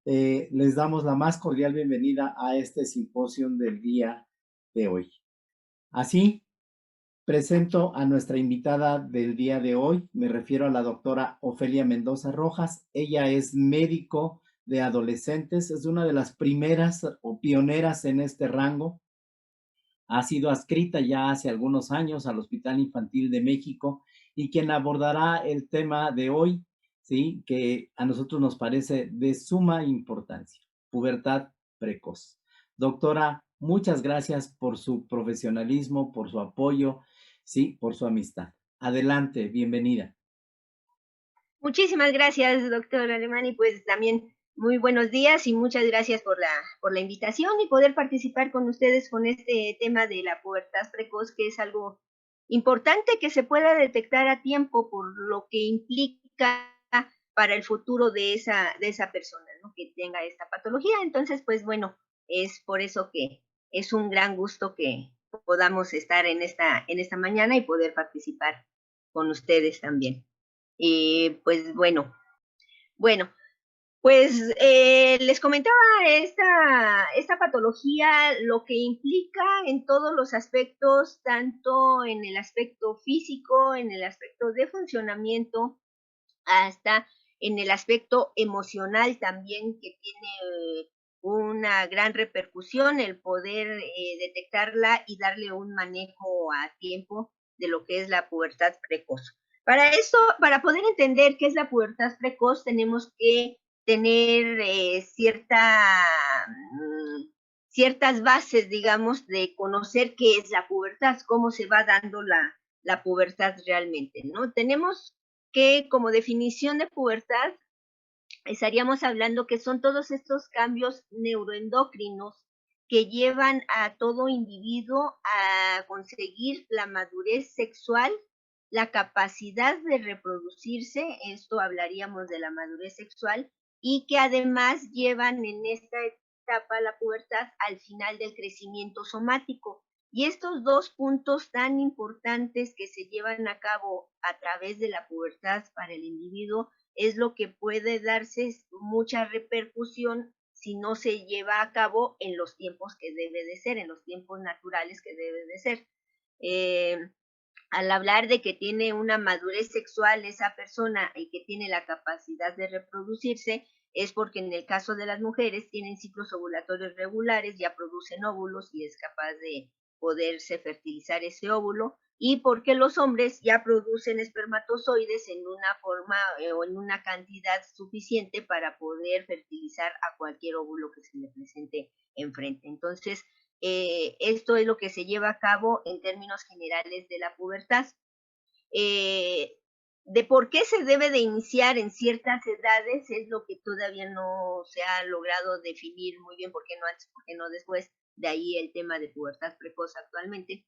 les damos la más cordial bienvenida a este simposio del día de hoy. Así, presento a nuestra invitada del día de hoy. Me refiero a la doctora Ofelia Mendoza Rojas. Ella es médico de adolescentes, es una de las primeras o pioneras en este rango. Ha sido adscrita ya hace algunos años al Hospital Infantil de México y quien abordará el tema de hoy, ¿sí? Que a nosotros nos parece de suma importancia, pubertad precoz. Doctora, muchas gracias por su profesionalismo, por su apoyo, sí, por su amistad. Adelante, bienvenida. Muchísimas gracias, doctor Alemán, y pues también muy buenos días y muchas gracias por la invitación y poder participar con ustedes con este tema de la pubertad precoz, que es algo importante que se pueda detectar a tiempo por lo que implica para el futuro de esa persona, ¿no? Que tenga esta patología. Entonces, pues bueno, es por eso que es un gran gusto que podamos estar en esta mañana y poder participar con ustedes también. Pues bueno, pues les comentaba esta patología, lo que implica en todos los aspectos, tanto en el aspecto físico, en el aspecto de funcionamiento, hasta en el aspecto emocional también, que tiene una gran repercusión el poder detectarla y darle un manejo a tiempo de lo que es la pubertad precoz. Para eso, para poder entender qué es la pubertad precoz, tenemos que tener ciertas bases, digamos, de conocer qué es la pubertad, cómo se va dando la pubertad realmente, ¿no? Tenemos que, como definición de pubertad, estaríamos hablando que son todos estos cambios neuroendocrinos que llevan a todo individuo a conseguir la madurez sexual, la capacidad de reproducirse, esto hablaríamos de la madurez sexual, y que además llevan en esta etapa la pubertad al final del crecimiento somático. Y estos dos puntos tan importantes que se llevan a cabo a través de la pubertad para el individuo es lo que puede darse mucha repercusión si no se lleva a cabo en los tiempos que debe de ser, en los tiempos naturales que debe de ser. Eh, Al hablar de que tiene una madurez sexual esa persona y que tiene la capacidad de reproducirse, es porque en el caso de las mujeres tienen ciclos ovulatorios regulares, ya producen óvulos y es capaz de poderse fertilizar ese óvulo, y porque los hombres ya producen espermatozoides en una forma o en una cantidad suficiente para poder fertilizar a cualquier óvulo que se le presente enfrente. Entonces, esto es lo que se lleva a cabo en términos generales de la pubertad. Eh, de por qué se debe de iniciar en ciertas edades es lo que todavía no se ha logrado definir muy bien, por qué no antes, por qué no después, de ahí el tema de pubertad precoz actualmente,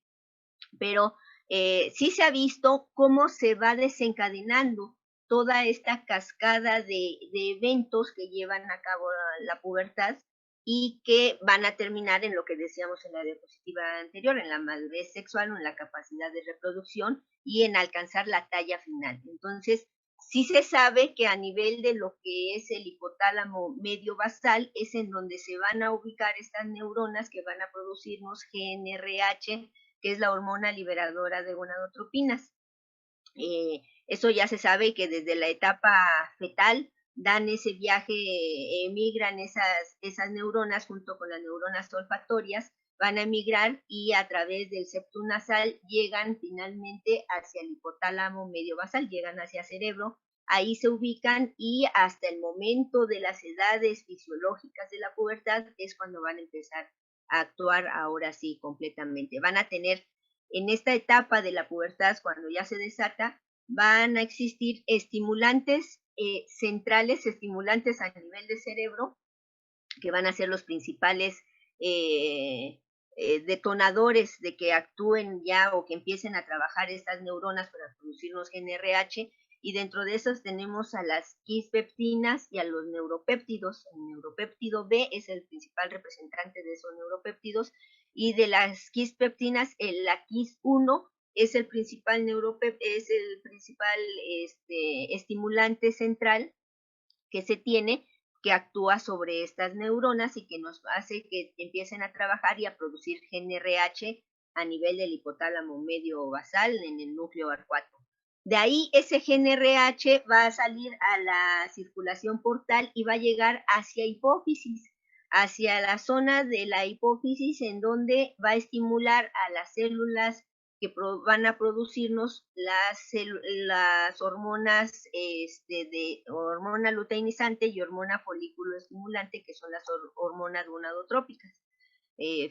pero sí se ha visto cómo se va desencadenando toda esta cascada de eventos que llevan a cabo la pubertad y que van a terminar en lo que decíamos en la diapositiva anterior, en la madurez sexual o en la capacidad de reproducción y en alcanzar la talla final. Entonces, sí se sabe que a nivel de lo que es el hipotálamo medio basal es en donde se van a ubicar estas neuronas que van a producirnos GNRH, que es la hormona liberadora de gonadotropinas. Eso ya se sabe que desde la etapa fetal dan ese viaje, emigran esas neuronas junto con las neuronas olfatorias, van a emigrar y a través del septum nasal llegan finalmente hacia el hipotálamo medio basal, llegan hacia cerebro, ahí se ubican y hasta el momento de las edades fisiológicas de la pubertad es cuando van a empezar a actuar ahora sí completamente. Van a tener en esta etapa de la pubertad, cuando ya se desata, van a existir estimulantes centrales, estimulantes a nivel de cerebro, que van a ser los principales detonadores de que actúen ya o que empiecen a trabajar estas neuronas para producirnos GNRH, y dentro de esos tenemos a las quispeptinas y a los neuropéptidos. El neuropéptido B es el principal representante de esos neuropéptidos, y de las quispeptinas, la quis1 es el principal es el principal estimulante central que se tiene que actúa sobre estas neuronas y que nos hace que empiecen a trabajar y a producir GnRH a nivel del hipotálamo medio basal en el núcleo arcuato. De ahí ese GnRH va a salir a la circulación portal y va a llegar hacia hipófisis, hacia la zona de la hipófisis en donde va a estimular a las células que van a producirnos las hormonas de hormona luteinizante y hormona folículo estimulante, que son las hormonas gonadotrópicas.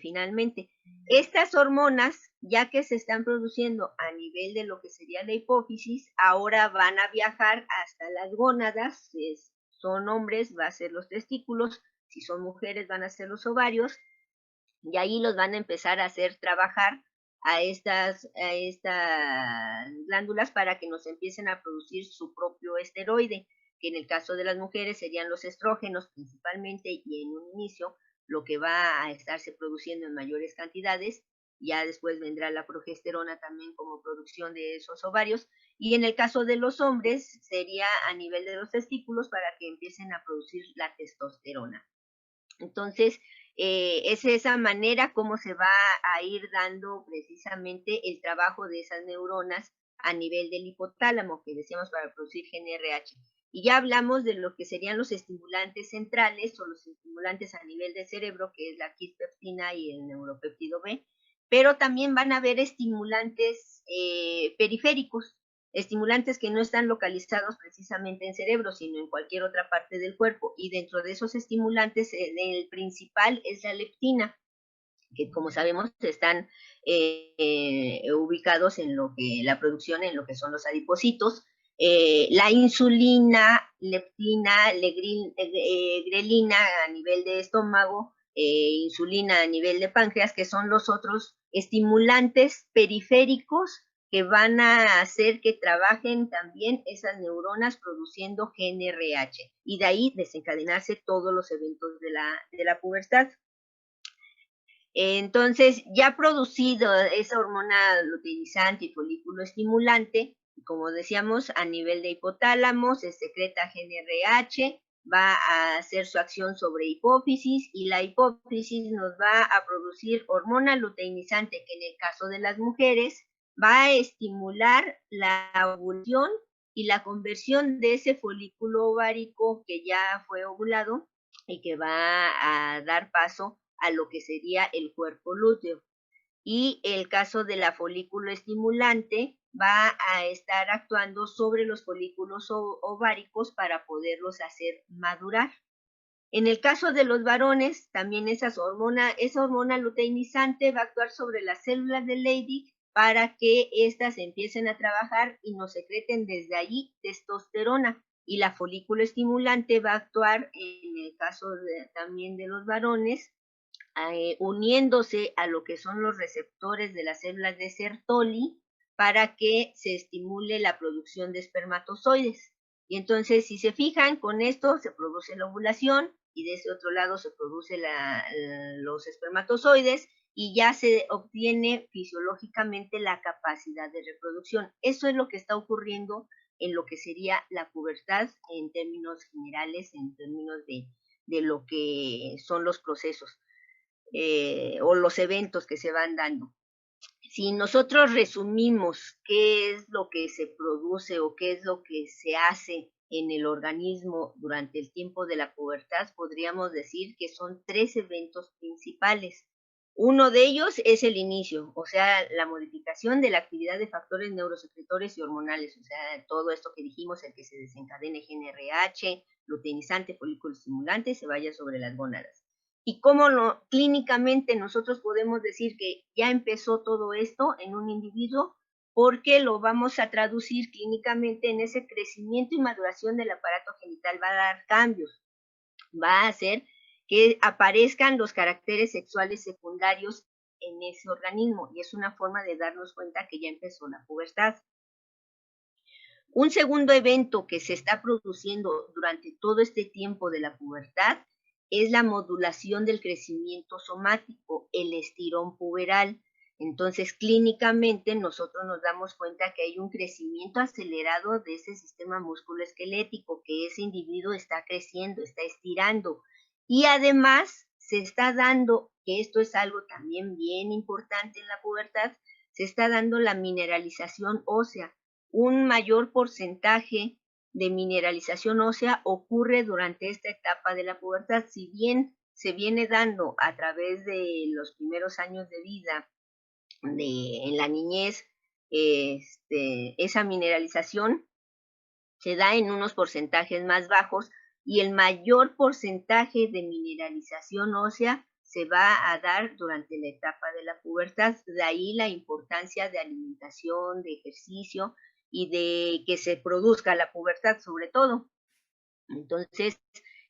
Finalmente, estas hormonas, ya que se están produciendo a nivel de lo que sería la hipófisis, ahora van a viajar hasta las gónadas. Si son hombres, va a ser los testículos; si son mujeres, van a ser los ovarios, y ahí los van a empezar a hacer trabajar a estas glándulas para que nos empiecen a producir su propio esteroide, que en el caso de las mujeres serían los estrógenos principalmente, y en un inicio lo que va a estarse produciendo en mayores cantidades. Ya después vendrá la progesterona también como producción de esos ovarios, y en el caso de los hombres sería a nivel de los testículos para que empiecen a producir la testosterona. Entonces, es esa manera como se va a ir dando precisamente el trabajo de esas neuronas a nivel del hipotálamo, que decíamos, para producir GnRH. Y ya hablamos de lo que serían los estimulantes centrales o los estimulantes a nivel del cerebro, que es la quispeptina y el neuropéptido B, pero también van a haber estimulantes periféricos, estimulantes que no están localizados precisamente en cerebro, sino en cualquier otra parte del cuerpo. Y dentro de esos estimulantes, el principal es la leptina, que como sabemos están ubicados en lo que la producción, en lo que son los adipocitos. La insulina, leptina, grelina a nivel de estómago, insulina a nivel de páncreas, que son los otros estimulantes periféricos que van a hacer que trabajen también esas neuronas produciendo GnRH, y de ahí desencadenarse todos los eventos de la pubertad. Entonces, ya producido esa hormona luteinizante y folículo estimulante, como decíamos, a nivel de hipotálamo se secreta GnRH, va a hacer su acción sobre hipófisis, y la hipófisis nos va a producir hormona luteinizante, que en el caso de las mujeres va a estimular la ovulación y la conversión de ese folículo ovárico que ya fue ovulado y que va a dar paso a lo que sería el cuerpo lúteo. Y el caso de la folículo estimulante va a estar actuando sobre los folículos ováricos para poderlos hacer madurar. En el caso de los varones, también esa hormona luteinizante va a actuar sobre las células de Leydig para que éstas empiecen a trabajar y nos secreten desde allí testosterona. Y la folículo estimulante va a actuar, en el caso también de los varones, uniéndose a lo que son los receptores de las células de Sertoli para que se estimule la producción de espermatozoides. Y entonces, si se fijan, con esto se produce la ovulación y de ese otro lado se produce los espermatozoides, y ya se obtiene fisiológicamente la capacidad de reproducción. Eso es lo que está ocurriendo en lo que sería la pubertad en términos generales, en términos de lo que son los procesos o los eventos que se van dando. Si nosotros resumimos qué es lo que se produce o qué es lo que se hace en el organismo durante el tiempo de la pubertad, podríamos decir que son 3 eventos principales. Uno de ellos es el inicio, o sea, la modificación de la actividad de factores neurosecretores y hormonales, o sea, todo esto que dijimos, el que se desencadene GnRH, luteinizante, folículo estimulante, se vaya sobre las gónadas. Y cómo clínicamente nosotros podemos decir que ya empezó todo esto en un individuo, porque lo vamos a traducir clínicamente en ese crecimiento y maduración del aparato genital. Va a dar cambios, va a hacer que aparezcan los caracteres sexuales secundarios en ese organismo, y es una forma de darnos cuenta que ya empezó la pubertad. Un segundo evento que se está produciendo durante todo este tiempo de la pubertad es la modulación del crecimiento somático, el estirón puberal. Entonces, clínicamente nosotros nos damos cuenta que hay un crecimiento acelerado de ese sistema musculoesquelético, que ese individuo está creciendo, está estirando. Y además se está dando, que esto es algo también bien importante en la pubertad, se está dando la mineralización ósea. Un mayor porcentaje de mineralización ósea ocurre durante esta etapa de la pubertad. Si bien se viene dando a través de los primeros años de vida, en la niñez, esa mineralización se da en unos porcentajes más bajos y el mayor porcentaje de mineralización ósea se va a dar durante la etapa de la pubertad. De ahí la importancia de alimentación, de ejercicio y de que se produzca la pubertad sobre todo. Entonces,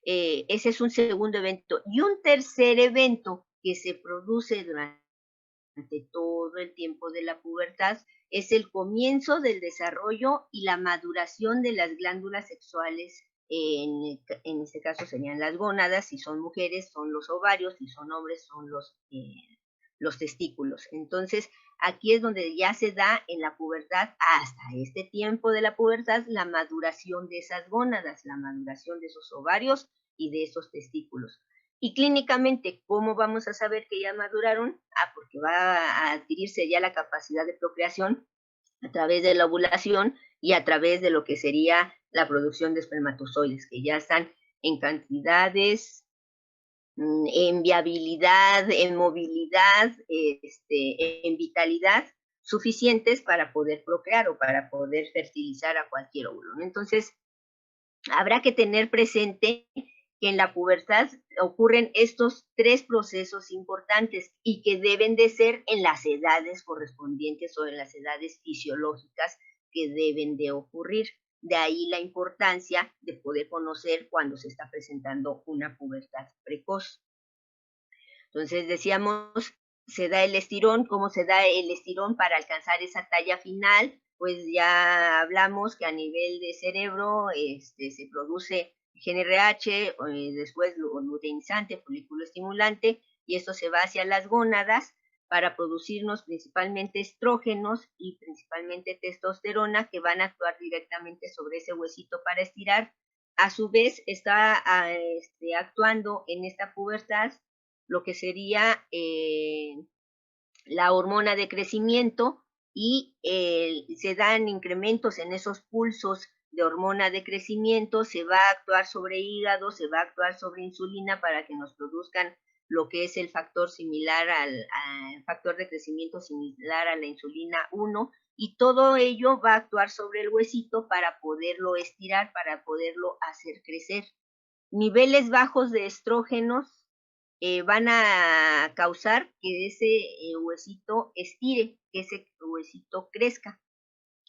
ese es un segundo evento. Y un tercer evento que se produce durante todo el tiempo de la pubertad es el comienzo del desarrollo y la maduración de las glándulas sexuales. En este caso serían las gónadas, si son mujeres son los ovarios, si son hombres son los testículos. Entonces, aquí es donde ya se da en la pubertad, hasta este tiempo de la pubertad, la maduración de esas gónadas, la maduración de esos ovarios y de esos testículos. Y clínicamente, ¿cómo vamos a saber que ya maduraron? Porque va a adquirirse ya la capacidad de procreación a través de la ovulación y a través de lo que sería la producción de espermatozoides, que ya están en cantidades, en viabilidad, en movilidad, en vitalidad suficientes para poder procrear o para poder fertilizar a cualquier óvulo. Entonces, habrá que tener presente que en la pubertad ocurren estos tres procesos importantes y que deben de ser en las edades correspondientes o en las edades fisiológicas que deben de ocurrir. De ahí la importancia de poder conocer cuando se está presentando una pubertad precoz. Entonces decíamos, se da el estirón. ¿Cómo se da el estirón para alcanzar esa talla final? Pues ya hablamos que a nivel de cerebro se produce GnRH, después luteinizante, folículo estimulante, y esto se va hacia las gónadas para producirnos principalmente estrógenos y principalmente testosterona, que van a actuar directamente sobre ese huesito para estirar. A su vez está actuando en esta pubertad lo que sería la hormona de crecimiento, y se dan incrementos en esos pulsos de hormona de crecimiento. Se va a actuar sobre hígado, se va a actuar sobre insulina para que nos produzcan lo que es el factor similar al factor de crecimiento similar a la insulina 1, y todo ello va a actuar sobre el huesito para poderlo estirar, para poderlo hacer crecer. Niveles bajos de estrógenos van a causar que ese huesito estire, que ese huesito crezca.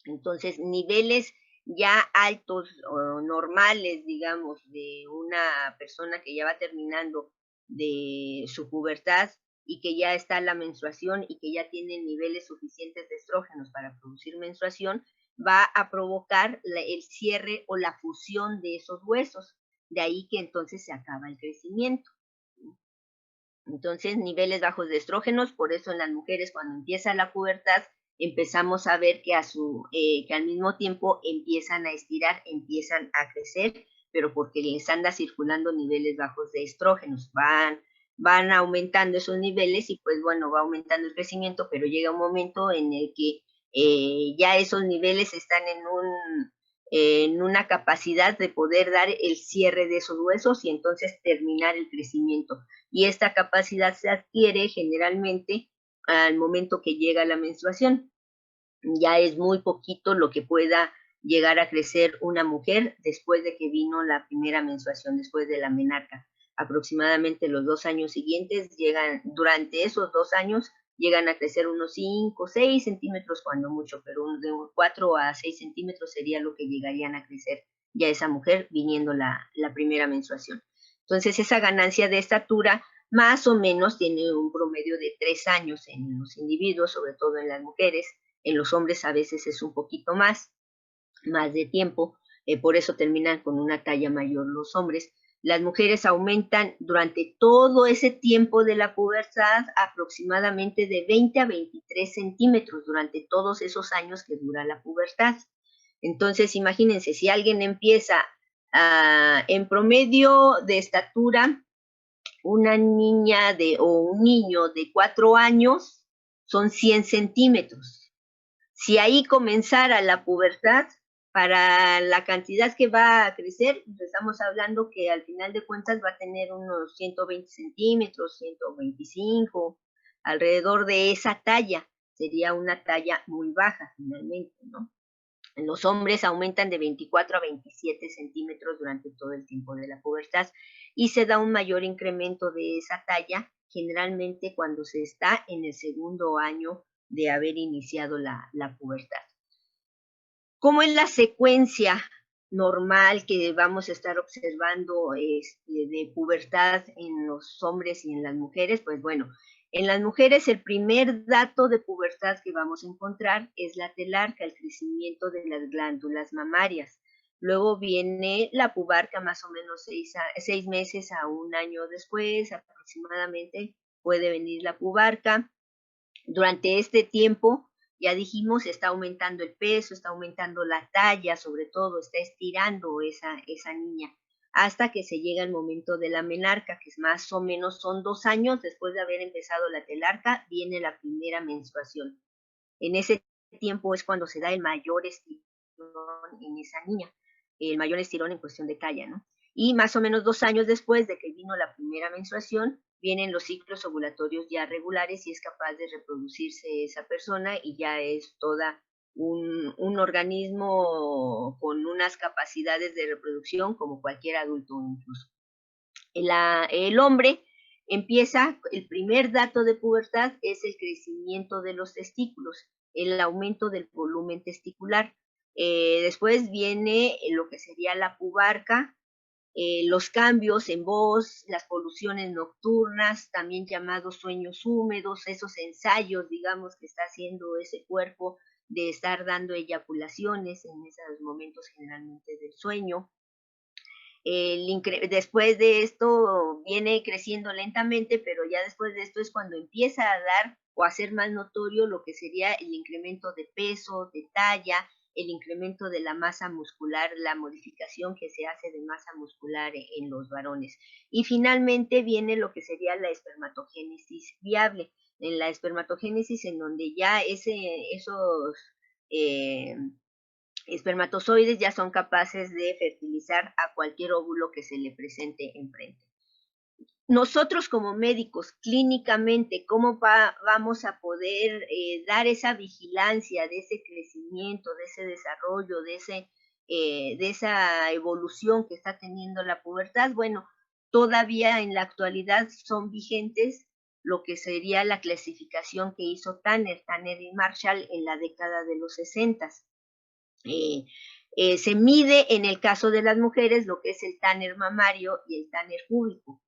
Entonces, niveles ya altos o normales, digamos, de una persona que ya va terminando de su pubertad y que ya está la menstruación y que ya tiene niveles suficientes de estrógenos para producir menstruación, va a provocar el cierre o la fusión de esos huesos. De ahí que entonces se acaba el crecimiento. Entonces, niveles bajos de estrógenos. Por eso en las mujeres, cuando empieza la pubertad, empezamos a ver que al mismo tiempo empiezan a estirar, empiezan a crecer, pero porque les anda circulando niveles bajos de estrógenos. Van aumentando esos niveles y pues bueno, va aumentando el crecimiento, pero llega un momento en el que ya esos niveles están en una capacidad de poder dar el cierre de esos huesos y entonces terminar el crecimiento. Y esta capacidad se adquiere generalmente al momento que llega la menstruación. Ya es muy poquito lo que pueda llegar a crecer una mujer después de que vino la primera menstruación, después de la menarca. Aproximadamente los 2 años siguientes durante esos 2 años llegan a crecer unos 5, 6 centímetros cuando mucho, pero de 4 a 6 centímetros sería lo que llegarían a crecer ya esa mujer viniendo la primera menstruación. Entonces, esa ganancia de estatura más o menos tiene un promedio de 3 años en los individuos, sobre todo en las mujeres. En los hombres a veces es un poquito más de tiempo, por eso terminan con una talla mayor los hombres, Las mujeres aumentan durante todo ese tiempo de la pubertad aproximadamente de 20 a 23 centímetros durante todos esos años que dura la pubertad. Entonces, imagínense, si alguien empieza en promedio de estatura, una niña o un niño de 4 años son 100 centímetros. Si ahí comenzara la pubertad, para la cantidad que va a crecer, estamos hablando que al final de cuentas va a tener unos 120 centímetros, 125, alrededor de esa talla. Sería una talla muy baja finalmente, ¿no? Los hombres aumentan de 24 a 27 centímetros durante todo el tiempo de la pubertad y se da un mayor incremento de esa talla generalmente cuando se está en el segundo año de haber iniciado la pubertad. ¿Cómo es la secuencia normal que vamos a estar observando de pubertad en los hombres y en las mujeres? Pues bueno, en las mujeres el primer dato de pubertad que vamos a encontrar es la telarca, el crecimiento de las glándulas mamarias. Luego viene la pubarca más o menos 6 meses a un año después aproximadamente puede venir la pubarca. Durante este tiempo, ya dijimos, está aumentando el peso, está aumentando la talla, sobre todo, está estirando esa niña, hasta que se llega el momento de la menarca, que es más o menos son 2 años después de haber empezado la telarca, viene la primera menstruación. En ese tiempo es cuando se da el mayor estirón en esa niña, el mayor estirón en cuestión de talla, ¿no? Y más o menos 2 años después de que vino la primera menstruación, vienen los ciclos ovulatorios ya regulares y es capaz de reproducirse esa persona y ya es toda un organismo con unas capacidades de reproducción como cualquier adulto incluso. El hombre empieza, el primer dato de pubertad es el crecimiento de los testículos, el aumento del volumen testicular. Después viene lo que sería la pubarca, los cambios en voz, las poluciones nocturnas, también llamados sueños húmedos, esos ensayos, digamos, que está haciendo ese cuerpo de estar dando eyaculaciones en esos momentos generalmente del sueño. Después de esto viene creciendo lentamente, pero ya después de esto es cuando empieza a dar o a ser más notorio lo que sería el incremento de peso, de talla, el incremento de la masa muscular, la modificación que se hace de masa muscular en los varones. Y finalmente viene lo que sería la espermatogénesis viable. En la espermatogénesis en donde ya esos espermatozoides ya son capaces de fertilizar a cualquier óvulo que se le presente enfrente. Nosotros como médicos, clínicamente, ¿cómo vamos a poder dar esa vigilancia de ese crecimiento, de ese desarrollo, de esa evolución que está teniendo la pubertad? Bueno, todavía en la actualidad son vigentes lo que sería la clasificación que hizo Tanner y Marshall en la década de los 60. Se mide en el caso de las mujeres lo que es el Tanner mamario y el Tanner púbico.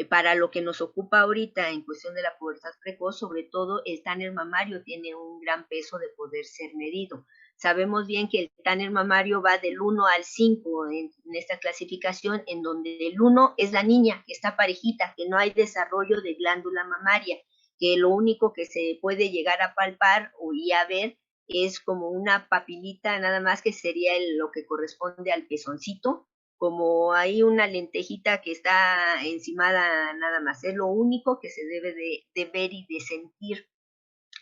Para lo que nos ocupa ahorita en cuestión de la pubertad precoz, sobre todo el Tanner mamario tiene un gran peso de poder ser medido. Sabemos bien que el Tanner mamario va del 1 al 5 en esta clasificación, en donde el 1 es la niña, que está parejita, que no hay desarrollo de glándula mamaria, que lo único que se puede llegar a palpar o a ver es como una papilita nada más que sería lo que corresponde al pezoncito, como hay una lentejita que está encimada nada más, es lo único que se debe de ver y de sentir.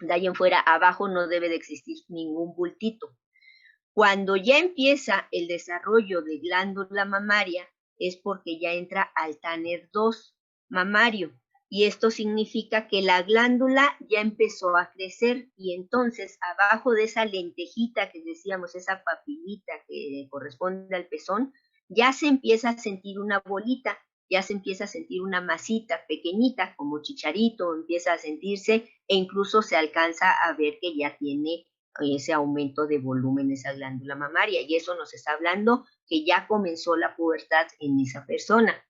De ahí en fuera, abajo no debe de existir ningún bultito. Cuando ya empieza el desarrollo de glándula mamaria, es porque ya entra al Tanner 2 mamario, y esto significa que la glándula ya empezó a crecer y entonces abajo de esa lentejita que decíamos, esa papilita que corresponde al pezón, ya se empieza a sentir una bolita, ya se empieza a sentir una masita pequeñita como chicharito, empieza a sentirse e incluso se alcanza a ver que ya tiene ese aumento de volumen, esa glándula mamaria, y eso nos está hablando que ya comenzó la pubertad en esa persona.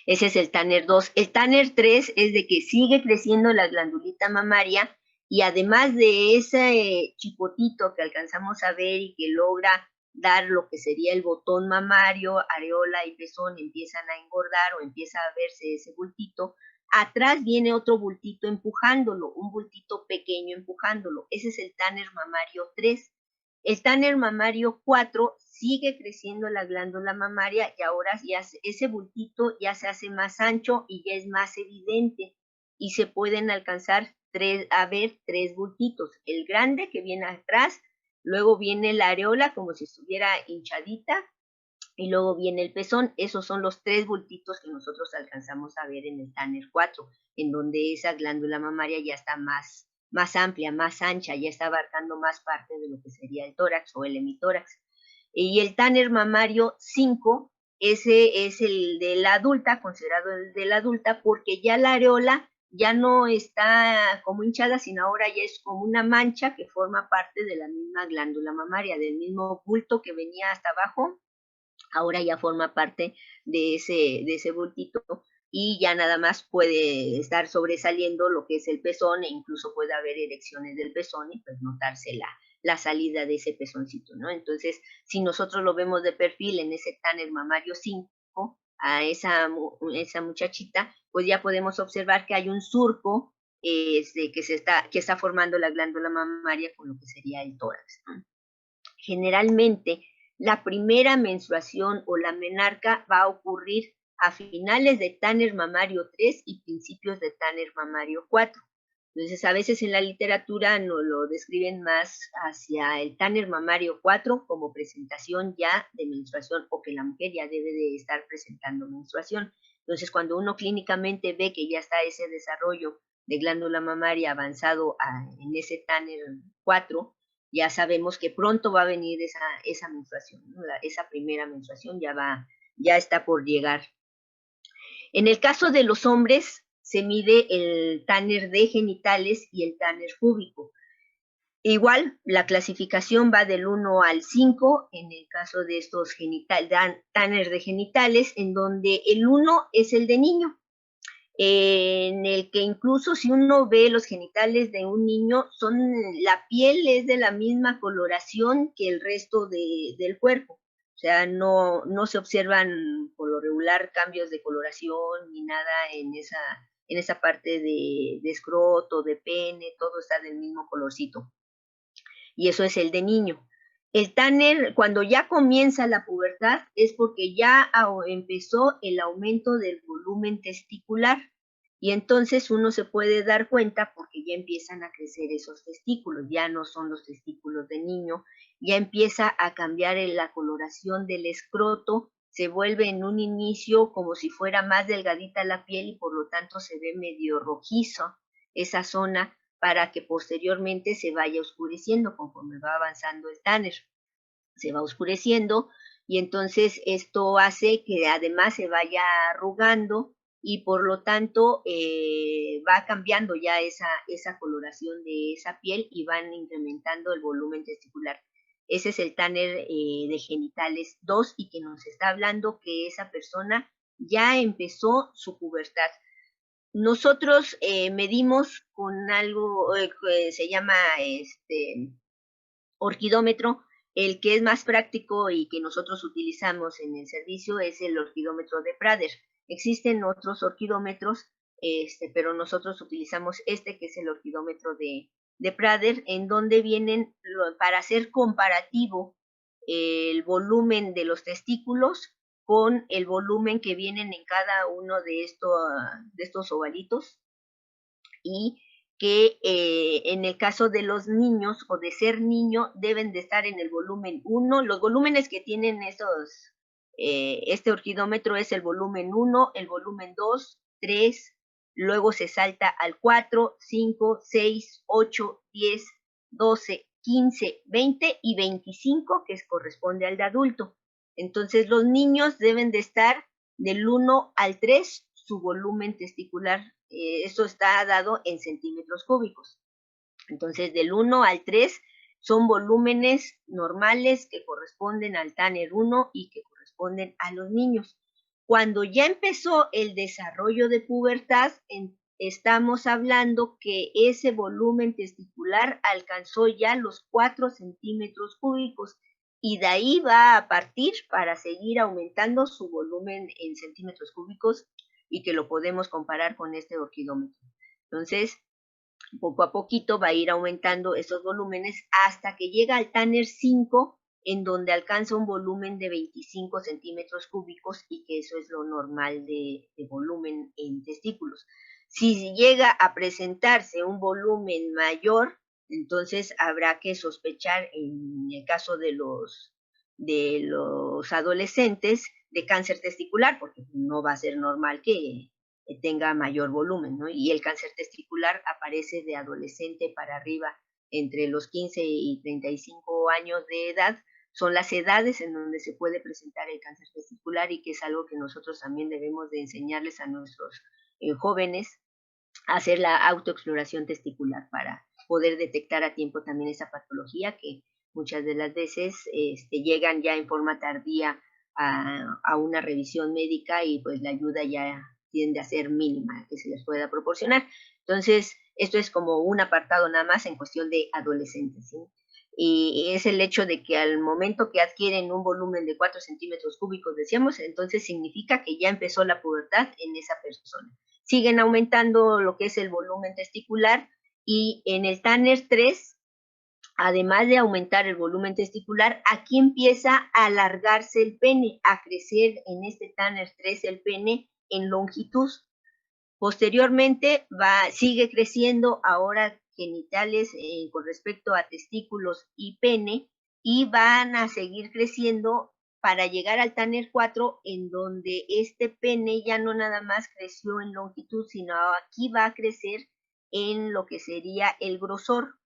Ese es el Tanner 2. El Tanner 3 es de que sigue creciendo la glandulita mamaria y además de ese chipotito que alcanzamos a ver y que logra dar lo que sería el botón mamario, areola y pezón empiezan a engordar o empieza a verse ese bultito, atrás viene otro bultito empujándolo, un bultito pequeño empujándolo. Ese es el Tanner mamario 3. El Tanner mamario 4 sigue creciendo la glándula mamaria y ahora ya ese bultito ya se hace más ancho y ya es más evidente y se pueden alcanzar tres bultitos. El grande que viene atrás, luego viene la areola como si estuviera hinchadita y luego viene el pezón. Esos son los 3 bultitos que nosotros alcanzamos a ver en el Tanner 4, en donde esa glándula mamaria ya está más amplia, más ancha, ya está abarcando más parte de lo que sería el tórax o el hemitórax. Y el Tanner mamario 5, ese es el de la adulta, considerado el de la adulta, porque ya la areola ya no está como hinchada, sino ahora ya es como una mancha que forma parte de la misma glándula mamaria, del mismo bulto que venía hasta abajo, ahora ya forma parte de ese bultito y ya nada más puede estar sobresaliendo lo que es el pezón e incluso puede haber erecciones del pezón y pues notarse la salida de ese pezoncito, ¿no? Entonces, si nosotros lo vemos de perfil en ese Tanner mamario 5, a esa muchachita, pues ya podemos observar que hay un surco que está formando la glándula mamaria con lo que sería el tórax. Generalmente, la primera menstruación o la menarca va a ocurrir a finales de Tanner mamario 3 y principios de Tanner mamario 4. Entonces, a veces en la literatura no lo describen más hacia el Tanner mamario 4 como presentación ya de menstruación o que la mujer ya debe de estar presentando menstruación. Entonces, cuando uno clínicamente ve que ya está ese desarrollo de glándula mamaria avanzado en ese Tanner 4, ya sabemos que pronto va a venir esa menstruación, ¿no? Esa primera menstruación ya está por llegar. En el caso de los hombres, se mide el Tanner de genitales y el Tanner púbico. Igual, la clasificación va del 1 al 5 en el caso de estos Tanner de genitales, en donde el 1 es el de niño, en el que incluso si uno ve los genitales de un niño, la piel es de la misma coloración que el resto del cuerpo. O sea, no se observan por lo regular cambios de coloración ni nada en esa parte de escroto, de pene, todo está del mismo colorcito. Y eso es el de niño. El Tanner, cuando ya comienza la pubertad, es porque ya empezó el aumento del volumen testicular. Y entonces uno se puede dar cuenta porque ya empiezan a crecer esos testículos, ya no son los testículos de niño, ya empieza a cambiar la coloración del escroto, se vuelve en un inicio como si fuera más delgadita la piel y por lo tanto se ve medio rojizo esa zona, para que posteriormente se vaya oscureciendo conforme va avanzando el Tanner. Se va oscureciendo y entonces esto hace que además se vaya arrugando y por lo tanto va cambiando ya esa coloración de esa piel y van incrementando el volumen testicular. Ese es el Tanner de genitales 2 y que nos está hablando que esa persona ya empezó su pubertad. Nosotros medimos con algo que se llama orquidómetro. El que es más práctico y que nosotros utilizamos en el servicio es el orquidómetro de Prader. Existen otros orquidómetros, pero nosotros utilizamos que es el orquidómetro de Prader, en donde vienen para hacer comparativo el volumen de los testículos con el volumen que vienen en cada uno de estos ovalitos y que en el caso de los niños o de ser niño deben de estar en el volumen 1. Los volúmenes que tienen este orquidómetro es el volumen 1, el volumen 2, 3, luego se salta al 4, 5, 6, 8, 10, 12, 15, 20 y 25, que corresponde al de adulto. Entonces los niños deben de estar del 1 al 3, su volumen testicular, eso está dado en centímetros cúbicos. Entonces del 1 al 3 son volúmenes normales que corresponden al Tanner 1 y que corresponden a los niños. Cuando ya empezó el desarrollo de pubertad, estamos hablando que ese volumen testicular alcanzó ya los 4 centímetros cúbicos y de ahí va a partir para seguir aumentando su volumen en centímetros cúbicos y que lo podemos comparar con este orquidómetro. Entonces, poco a poquito va a ir aumentando esos volúmenes hasta que llega al Tanner 5, en donde alcanza un volumen de 25 centímetros cúbicos y que eso es lo normal de volumen en testículos. Si llega a presentarse un volumen mayor, entonces habrá que sospechar en el caso de los adolescentes de cáncer testicular, porque no va a ser normal que tenga mayor volumen, ¿no? Y el cáncer testicular aparece de adolescente para arriba, entre los 15 y 35 años de edad, son las edades en donde se puede presentar el cáncer testicular y que es algo que nosotros también debemos de enseñarles a nuestros jóvenes a hacer la autoexploración testicular para poder detectar a tiempo también esa patología que muchas de las veces llegan ya en forma tardía a una revisión médica y pues la ayuda ya tiende a ser mínima que se les pueda proporcionar. Entonces, esto es como un apartado nada más en cuestión de adolescentes, ¿sí? Y es el hecho de que al momento que adquieren un volumen de 4 centímetros cúbicos, decíamos, entonces significa que ya empezó la pubertad en esa persona. Siguen aumentando lo que es el volumen testicular y en el Tanner 3, además de aumentar el volumen testicular, aquí empieza a alargarse el pene, a crecer en este Tanner 3 el pene en longitud. Posteriormente sigue creciendo ahora genitales con respecto a testículos y pene y van a seguir creciendo para llegar al Tanner 4, en donde este pene ya no nada más creció en longitud, sino aquí va a crecer en lo que sería el grosor.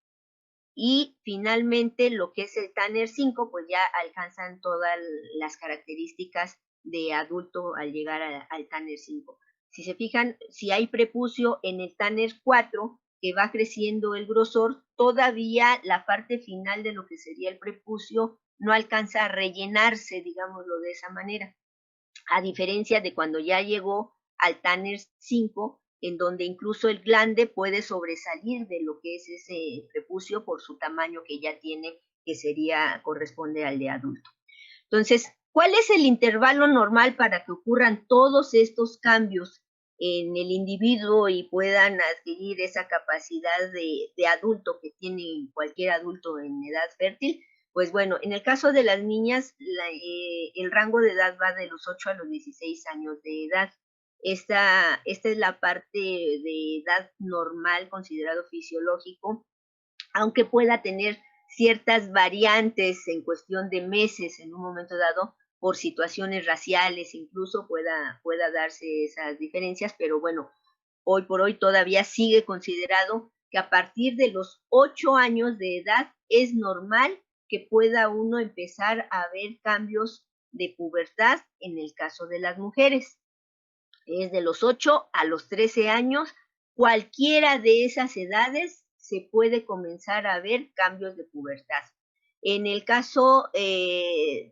Y finalmente lo que es el Tanner 5, pues ya alcanzan todas las características de adulto al llegar al Tanner 5. Si se fijan, si hay prepucio en el Tanner 4, que va creciendo el grosor, todavía la parte final de lo que sería el prepucio no alcanza a rellenarse, digámoslo de esa manera. A diferencia de cuando ya llegó al Tanner 5, en donde incluso el glande puede sobresalir de lo que es ese prepucio por su tamaño que ya tiene, que corresponde al de adulto. Entonces, ¿cuál es el intervalo normal para que ocurran todos estos cambios en el individuo y puedan adquirir esa capacidad de adulto que tiene cualquier adulto en edad fértil? Pues bueno, en el caso de las niñas, el rango de edad va de los 8 a los 16 años de edad. Esta es la parte de edad normal considerado fisiológico, aunque pueda tener ciertas variantes en cuestión de meses en un momento dado por situaciones raciales, incluso pueda darse esas diferencias, pero bueno, hoy por hoy todavía sigue considerado que a partir de los 8 años de edad es normal que pueda uno empezar a ver cambios de pubertad en el caso de las mujeres. Es de los 8 a los 13 años, cualquiera de esas edades se puede comenzar a ver cambios de pubertad. En el caso de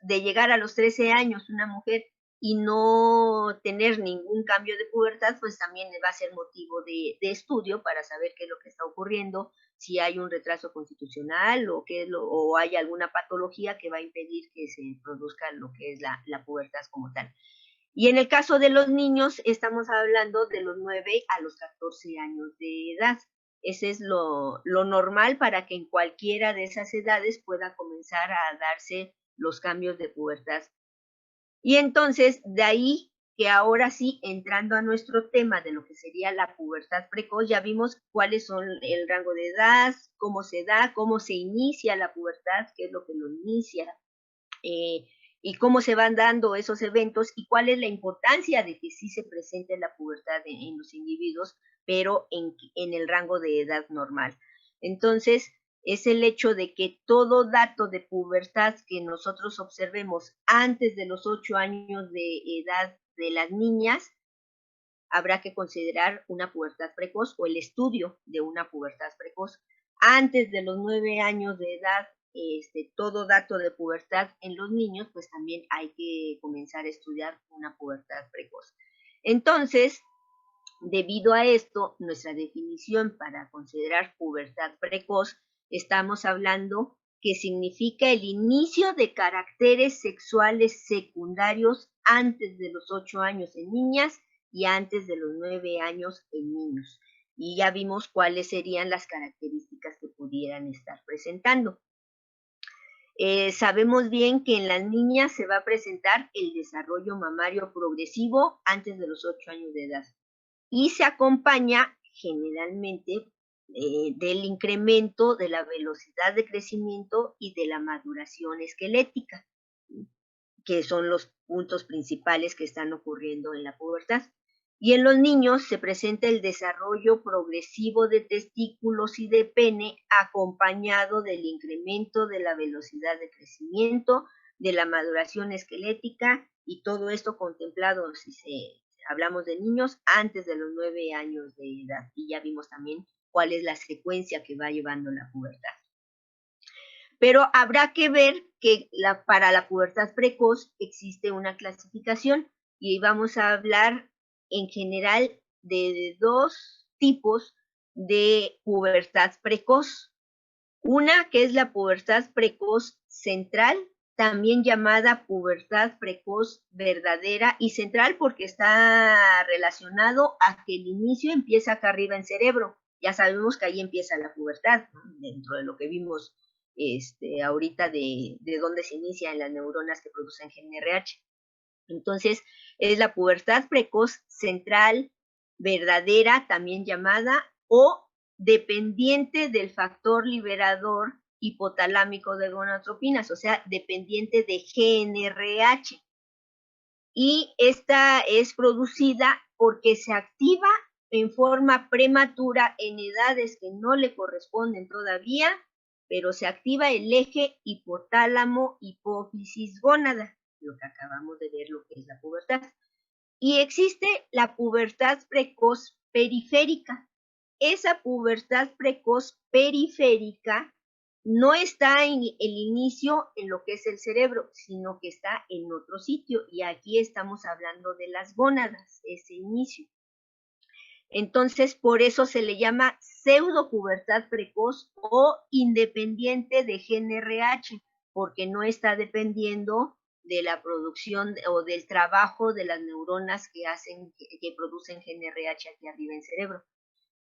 llegar a los 13 años una mujer y no tener ningún cambio de pubertad, pues también va a ser motivo de estudio para saber qué es lo que está ocurriendo, si hay un retraso constitucional o hay alguna patología que va a impedir que se produzca lo que es la pubertad como tal. Y en el caso de los niños, estamos hablando de los 9 a los 14 años de edad. Ese es lo normal para que en cualquiera de esas edades pueda comenzar a darse los cambios de pubertad. Y entonces, de ahí que ahora sí, entrando a nuestro tema de lo que sería la pubertad precoz, ya vimos cuáles son el rango de edad, cómo se da, cómo se inicia la pubertad, qué es lo que lo inicia, y cómo se van dando esos eventos y cuál es la importancia de que sí se presente la pubertad en los individuos, pero en el rango de edad normal. Entonces, es el hecho de que todo dato de pubertad que nosotros observemos antes de los 8 años de edad de las niñas, habrá que considerar una pubertad precoz o el estudio de una pubertad precoz. Antes de los 9 años de edad, todo dato de pubertad en los niños, pues también hay que comenzar a estudiar una pubertad precoz. Entonces, debido a esto, nuestra definición para considerar pubertad precoz, estamos hablando que significa el inicio de caracteres sexuales secundarios antes de los 8 años en niñas y antes de los 9 años en niños. Y ya vimos cuáles serían las características que pudieran estar presentando. Sabemos bien que en las niñas se va a presentar el desarrollo mamario progresivo antes de los 8 años de edad y se acompaña generalmente del incremento de la velocidad de crecimiento y de la maduración esquelética, que son los puntos principales que están ocurriendo en la pubertad. Y en los niños se presenta el desarrollo progresivo de testículos y de pene acompañado del incremento de la velocidad de crecimiento, de la maduración esquelética y todo esto contemplado si hablamos de niños antes de los 9 años de edad. Y ya vimos también cuál es la secuencia que va llevando la pubertad. Pero habrá que ver que para la pubertad precoz existe una clasificación y vamos a hablar en general de dos tipos de pubertad precoz. Una que es la pubertad precoz central, también llamada pubertad precoz verdadera y central porque está relacionado a que el inicio empieza acá arriba en cerebro. Ya sabemos que ahí empieza la pubertad, ¿no? Dentro de lo que vimos ahorita de dónde se inicia en las neuronas que producen GNRH. Entonces, es la pubertad precoz central verdadera, también llamada, o dependiente del factor liberador hipotalámico de gonadotropinas, o sea, dependiente de GNRH. Y esta es producida porque se activa en forma prematura en edades que no le corresponden todavía, pero se activa el eje hipotálamo hipófisis gónada, lo que acabamos de ver, lo que es la pubertad. Y existe la pubertad precoz periférica. Esa pubertad precoz periférica no está en el inicio en lo que es el cerebro, sino que está en otro sitio. Y aquí estamos hablando de las gónadas, ese inicio. Entonces, por eso se le llama pseudopubertad precoz o independiente de GNRH, porque no está dependiendo de la producción o del trabajo de las neuronas que producen GNRH aquí arriba en el cerebro.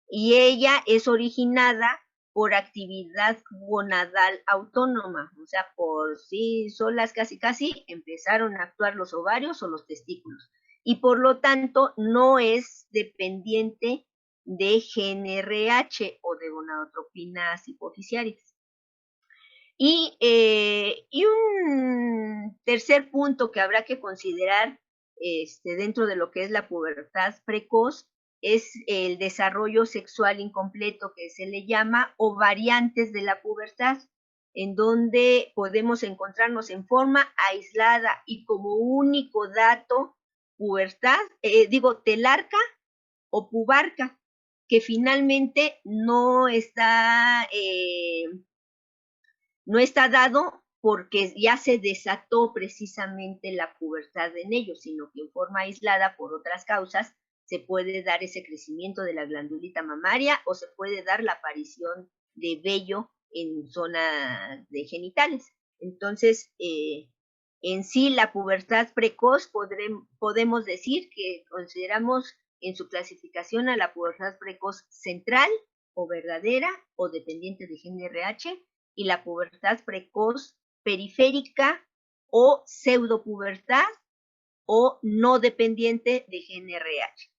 Y ella es originada por actividad gonadal autónoma, o sea, por sí solas casi empezaron a actuar los ovarios o los testículos y por lo tanto no es dependiente de GNRH o de gonadotropinas hipofisiarias. Y un tercer punto que habrá que considerar dentro de lo que es la pubertad precoz es el desarrollo sexual incompleto, que se le llama, o variantes de la pubertad, en donde podemos encontrarnos en forma aislada y como único dato pubertad, telarca o pubarca, que finalmente no está dado porque ya se desató precisamente la pubertad en ellos, sino que en forma aislada por otras causas se puede dar ese crecimiento de la glandulita mamaria o se puede dar la aparición de vello en zona de genitales. Entonces, en sí, la pubertad precoz podemos decir que consideramos en su clasificación a la pubertad precoz central o verdadera o dependiente de GNRH y la pubertad precoz periférica o pseudopubertad o no dependiente de GNRH.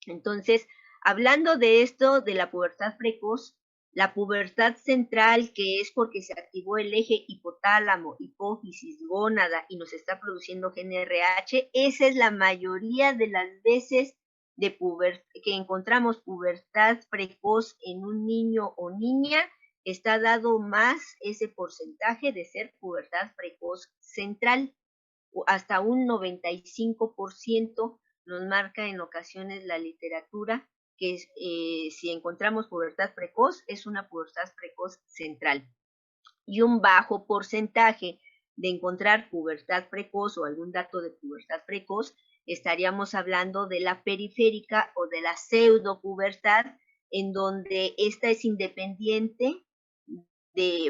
Entonces, hablando de esto, de la pubertad precoz, la pubertad central, que es porque se activó el eje hipotálamo, hipófisis, gónada y nos está produciendo GNRH, esa es la mayoría de las veces que encontramos pubertad precoz en un niño o niña, está dado más ese porcentaje de ser pubertad precoz central, hasta un 95% nos marca en ocasiones la literatura que si encontramos pubertad precoz es una pubertad precoz central y un bajo porcentaje de encontrar pubertad precoz o algún dato de pubertad precoz, estaríamos hablando de la periférica o de la pseudopubertad, en donde esta es independiente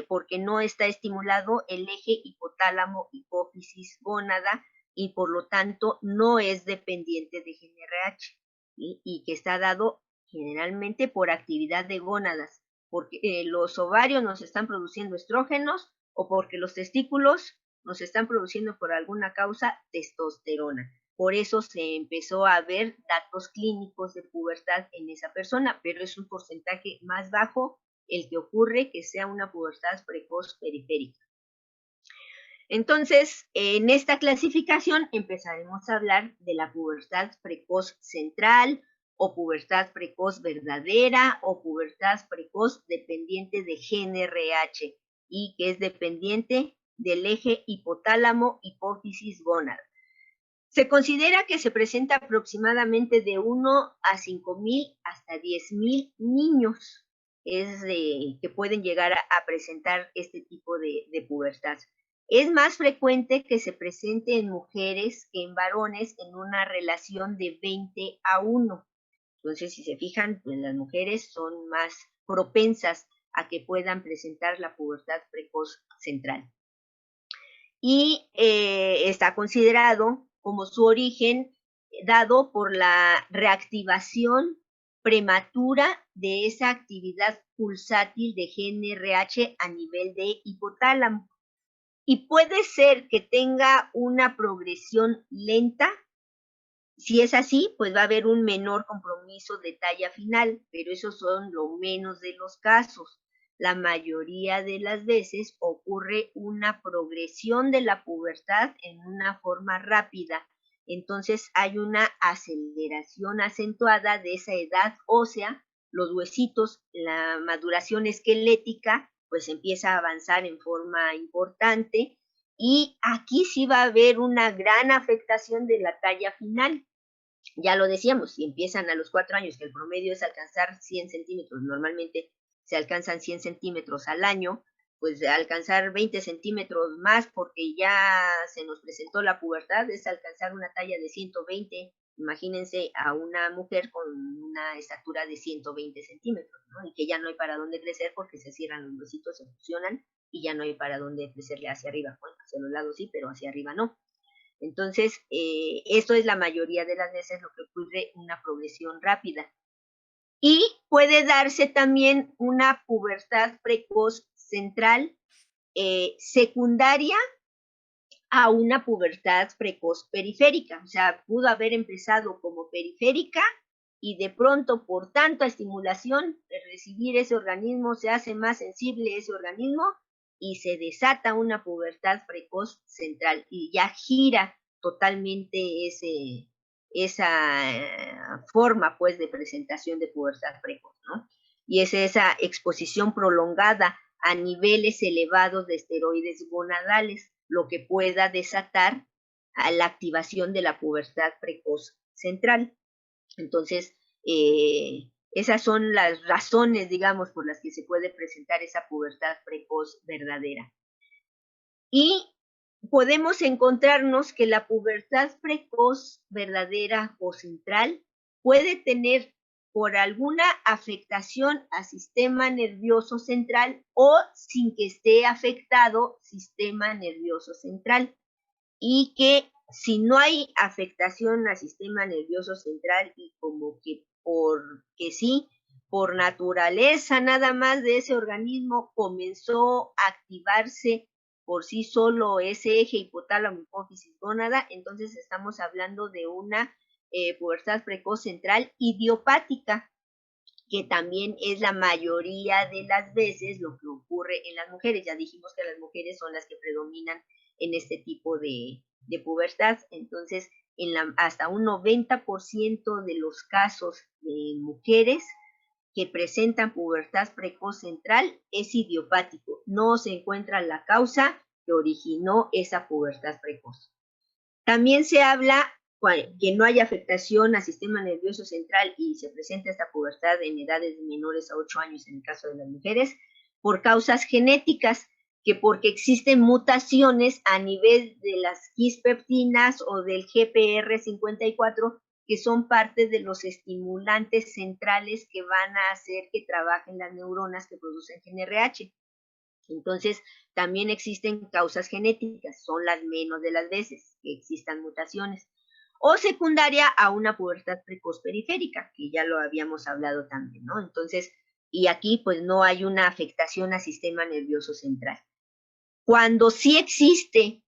porque no está estimulado el eje hipotálamo, hipófisis, gónada, y por lo tanto no es dependiente de GnRH, ¿sí? Y que está dado generalmente por actividad de gónadas, porque los ovarios nos están produciendo estrógenos o porque los testículos nos están produciendo por alguna causa testosterona. Por eso se empezó a ver datos clínicos de pubertad en esa persona, pero es un porcentaje más bajo el que ocurre que sea una pubertad precoz periférica. Entonces, en esta clasificación empezaremos a hablar de la pubertad precoz central o pubertad precoz verdadera o pubertad precoz dependiente de GnRH y que es dependiente del eje hipotálamo, hipófisis, gónada. Se considera que se presenta aproximadamente de 1 a 5,000 hasta 10,000 niños que pueden llegar a presentar este tipo de pubertad. Es más frecuente que se presente en mujeres que en varones en una relación de 20:1. Entonces, si se fijan, pues las mujeres son más propensas a que puedan presentar la pubertad precoz central. Y está considerado como su origen dado por la reactivación prematura de esa actividad pulsátil de GnRH a nivel de hipotálamo. Y puede ser que tenga una progresión lenta. Si es así, pues va a haber un menor compromiso de talla final, pero esos son lo menos de los casos. La mayoría de las veces ocurre una progresión de la pubertad en una forma rápida. Entonces hay una aceleración acentuada de esa edad ósea, los huesitos, la maduración esquelética, pues empieza a avanzar en forma importante y aquí sí va a haber una gran afectación de la talla final. Ya lo decíamos, si empiezan a los 4 años, que el promedio es alcanzar 100 centímetros, normalmente se alcanzan 100 centímetros al año, pues alcanzar 20 centímetros más porque ya se nos presentó la pubertad es alcanzar una talla de 120. Imagínense a una mujer con una estatura de 120 centímetros, ¿no? Y que ya no hay para dónde crecer porque se cierran los huesitos, se fusionan y ya no hay para dónde crecerle hacia arriba. Bueno, hacia los lados sí, pero hacia arriba no. Entonces, esto es la mayoría de las veces lo que ocurre una progresión rápida. Y puede darse también una pubertad precoz central secundaria a una pubertad precoz periférica. O sea, pudo haber empezado como periférica y de pronto por tanta estimulación de recibir ese organismo se hace más sensible ese organismo y se desata una pubertad precoz central y ya gira totalmente esa forma pues de presentación de pubertad precoz, ¿no? Y es esa exposición prolongada a niveles elevados de esteroides gonadales, lo que pueda desatar a la activación de la pubertad precoz central. Entonces, esas son las razones, digamos, por las que se puede presentar esa pubertad precoz verdadera. Y podemos encontrarnos que la pubertad precoz verdadera o central puede tener por alguna afectación al sistema nervioso central o sin que esté afectado sistema nervioso central. Y que si no hay afectación al sistema nervioso central y como que porque sí, por naturaleza nada más de ese organismo comenzó a activarse por sí solo ese eje hipotálamo, hipófisis, gónada, entonces estamos hablando de una pubertad precoz central idiopática, que también es la mayoría de las veces lo que ocurre en las mujeres. Ya dijimos que las mujeres son las que predominan en este tipo de pubertad. Entonces, hasta un 90% de los casos de mujeres que presentan pubertad precoz central es idiopático. No se encuentra la causa que originó esa pubertad precoz. También se habla que no hay afectación al sistema nervioso central y se presenta esta pubertad en edades menores a 8 años en el caso de las mujeres, por causas genéticas, que porque existen mutaciones a nivel de las quispeptinas o del GPR54, que son parte de los estimulantes centrales que van a hacer que trabajen las neuronas que producen GnRH. Entonces, también existen causas genéticas, son las menos de las veces que existan mutaciones. O secundaria a una pubertad precoz periférica, que ya lo habíamos hablado también, ¿no? Entonces, y aquí pues no hay una afectación al sistema nervioso central. Cuando sí existe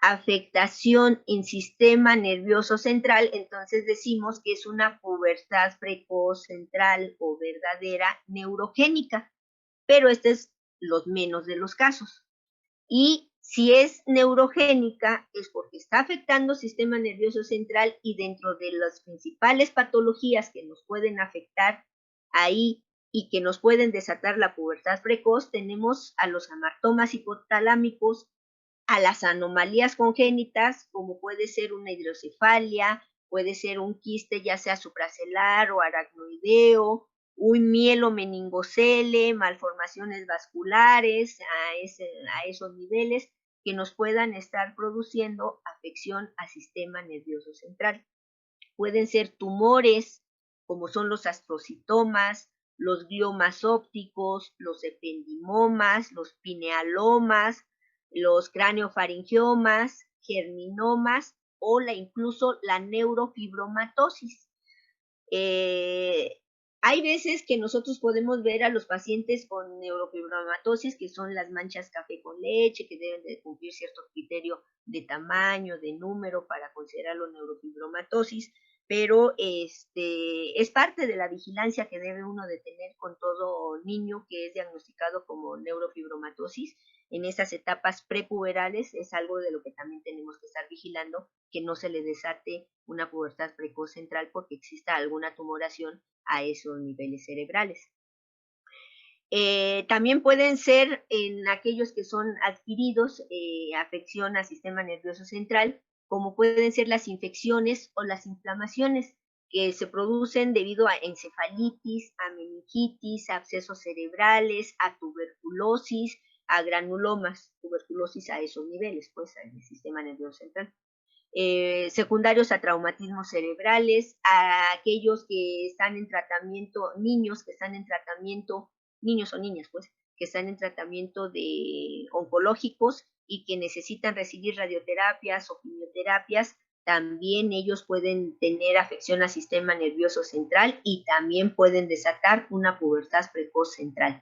afectación en sistema nervioso central, entonces decimos que es una pubertad precoz central o verdadera neurogénica, pero este es los menos de los casos. Y si es neurogénica es porque está afectando el sistema nervioso central, y dentro de las principales patologías que nos pueden afectar ahí y que nos pueden desatar la pubertad precoz, tenemos a los amartomas hipotalámicos, a las anomalías congénitas, como puede ser una hidrocefalia, puede ser un quiste ya sea supracelular o aracnoideo, un mielomeningocele, malformaciones vasculares a esos niveles que nos puedan estar produciendo afección al sistema nervioso central. Pueden ser tumores, como son los astrocitomas, los gliomas ópticos, los ependimomas, los pinealomas, los craneofaringiomas, germinomas o incluso la neurofibromatosis. Eh, Hay veces que nosotros podemos ver a los pacientes con neurofibromatosis, que son las manchas café con leche, que deben de cumplir cierto criterio de tamaño, de número para considerarlo neurofibromatosis, pero es parte de la vigilancia que debe uno de tener con todo niño que es diagnosticado como neurofibromatosis. En esas etapas prepuberales es algo de lo que también tenemos que estar vigilando, que no se le desate una pubertad precoz central porque exista alguna tumoración a esos niveles cerebrales. También pueden ser en aquellos que son adquiridos, afección al sistema nervioso central, como pueden ser las infecciones o las inflamaciones que se producen debido a encefalitis, a meningitis, a abscesos cerebrales, a tuberculosis, a granulomas, tuberculosis a esos niveles, pues, en el sistema nervioso central. Secundarios a traumatismos cerebrales, a aquellos que están en tratamiento, niños que están en tratamiento, niños o niñas, pues, que están en tratamiento de oncológicos y que necesitan recibir radioterapias o quimioterapias, también ellos pueden tener afección al sistema nervioso central y también pueden desatar una pubertad precoz central.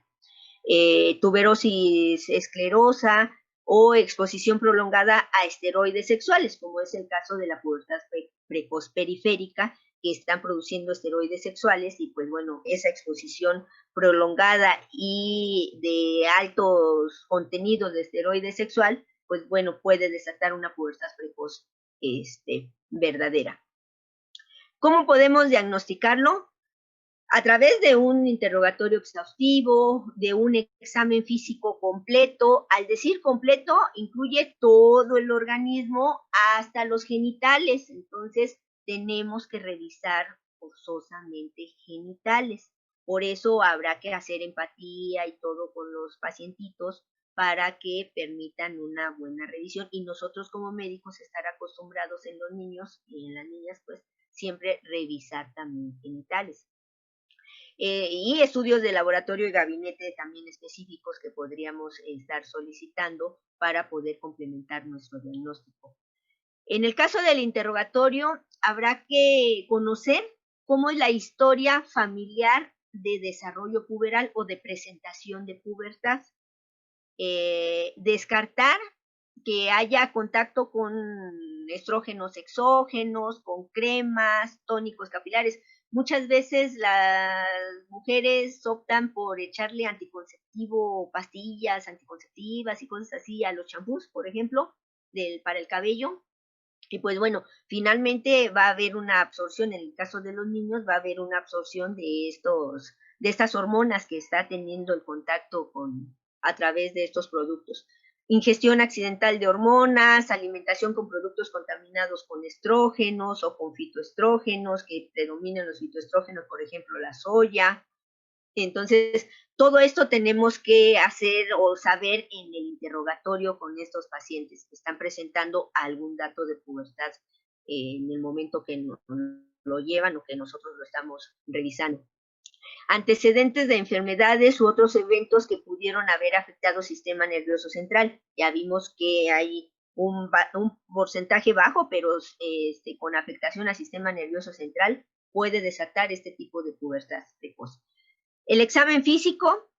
Tuberosis esclerosa o exposición prolongada a esteroides sexuales, como es el caso de la pubertad precoz periférica, que están produciendo esteroides sexuales, y pues bueno, esa exposición prolongada y de altos contenidos de esteroide sexual, pues bueno, puede desatar una pubertad precoz verdadera. ¿Cómo podemos diagnosticarlo? A través de un interrogatorio exhaustivo, de un examen físico completo. Al decir completo, incluye todo el organismo hasta los genitales. Entonces, tenemos que revisar forzosamente genitales. Por eso habrá que hacer empatía y todo con los pacientitos para que permitan una buena revisión. Y nosotros como médicos estar acostumbrados en los niños y en las niñas, pues siempre revisar también genitales. Y estudios de laboratorio y gabinete también específicos que podríamos estar solicitando para poder complementar nuestro diagnóstico. En el caso del interrogatorio, habrá que conocer cómo es la historia familiar de desarrollo puberal o de presentación de pubertad. Descartar que haya contacto con estrógenos exógenos, con cremas, tónicos capilares. Muchas veces las mujeres optan por echarle anticonceptivo, pastillas anticonceptivas y cosas así a los champús, por ejemplo, para el cabello. Y pues bueno, finalmente va a haber una absorción, en el caso de los niños, va a haber una absorción de estas hormonas que está teniendo el contacto a través de estos productos. Ingestión accidental de hormonas, alimentación con productos contaminados con estrógenos o con fitoestrógenos, que predominan los fitoestrógenos, por ejemplo, la soya. Entonces, todo esto tenemos que hacer o saber en el interrogatorio con estos pacientes que están presentando algún dato de pubertad en el momento que lo llevan o que nosotros lo estamos revisando. Antecedentes de enfermedades u otros eventos que pudieron haber afectado el sistema nervioso central. Ya vimos que hay un porcentaje bajo, pero con afectación al sistema nervioso central puede desatar este tipo de pubertad precoz. El examen físico,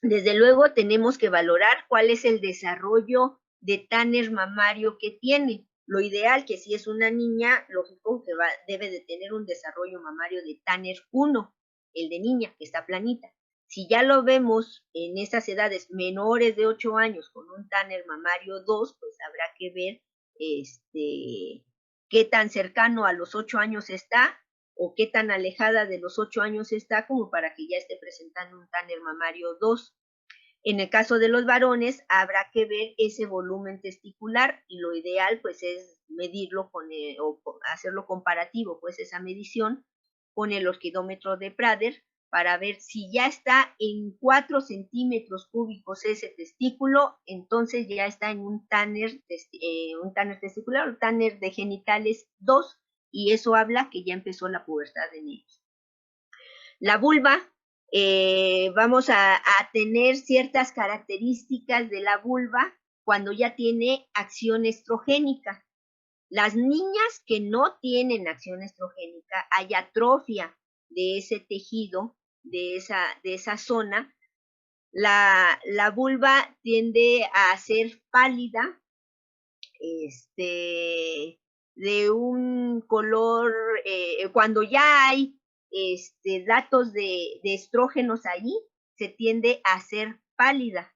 desde luego tenemos que valorar cuál es el desarrollo de Tanner mamario que tiene. Lo ideal, que si es una niña, lógico que debe de tener un desarrollo mamario de Tanner 1, el de niña, que está planita. Si ya lo vemos en estas edades menores de 8 años con un Tanner mamario 2, pues habrá que ver qué tan cercano a los 8 años está o qué tan alejada de los 8 años está como para que ya esté presentando un Tanner mamario 2. En el caso de los varones, habrá que ver ese volumen testicular y lo ideal pues es medirlo o hacerlo comparativo, pues esa medición con el orquidómetro de Prader para ver si ya está en 4 centímetros cúbicos ese testículo, entonces ya está en un Tanner testicular o Tanner de genitales 2 y eso habla que ya empezó la pubertad en ellos. La vulva, vamos a tener ciertas características de la vulva cuando ya tiene acción estrogénica. Las niñas que no tienen acción estrogénica, hay atrofia de ese tejido, de esa zona. La vulva tiende a ser pálida, de un color, cuando ya hay datos de estrógenos ahí, se tiende a ser pálida.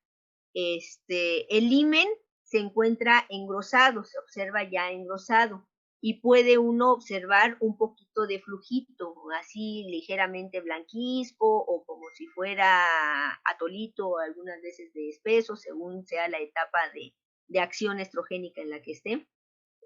El himen se encuentra engrosado, se observa ya engrosado y puede uno observar un poquito de flujito, así ligeramente blanquizco o como si fuera atolito, algunas veces de espeso, según sea la etapa de acción estrogénica en la que esté.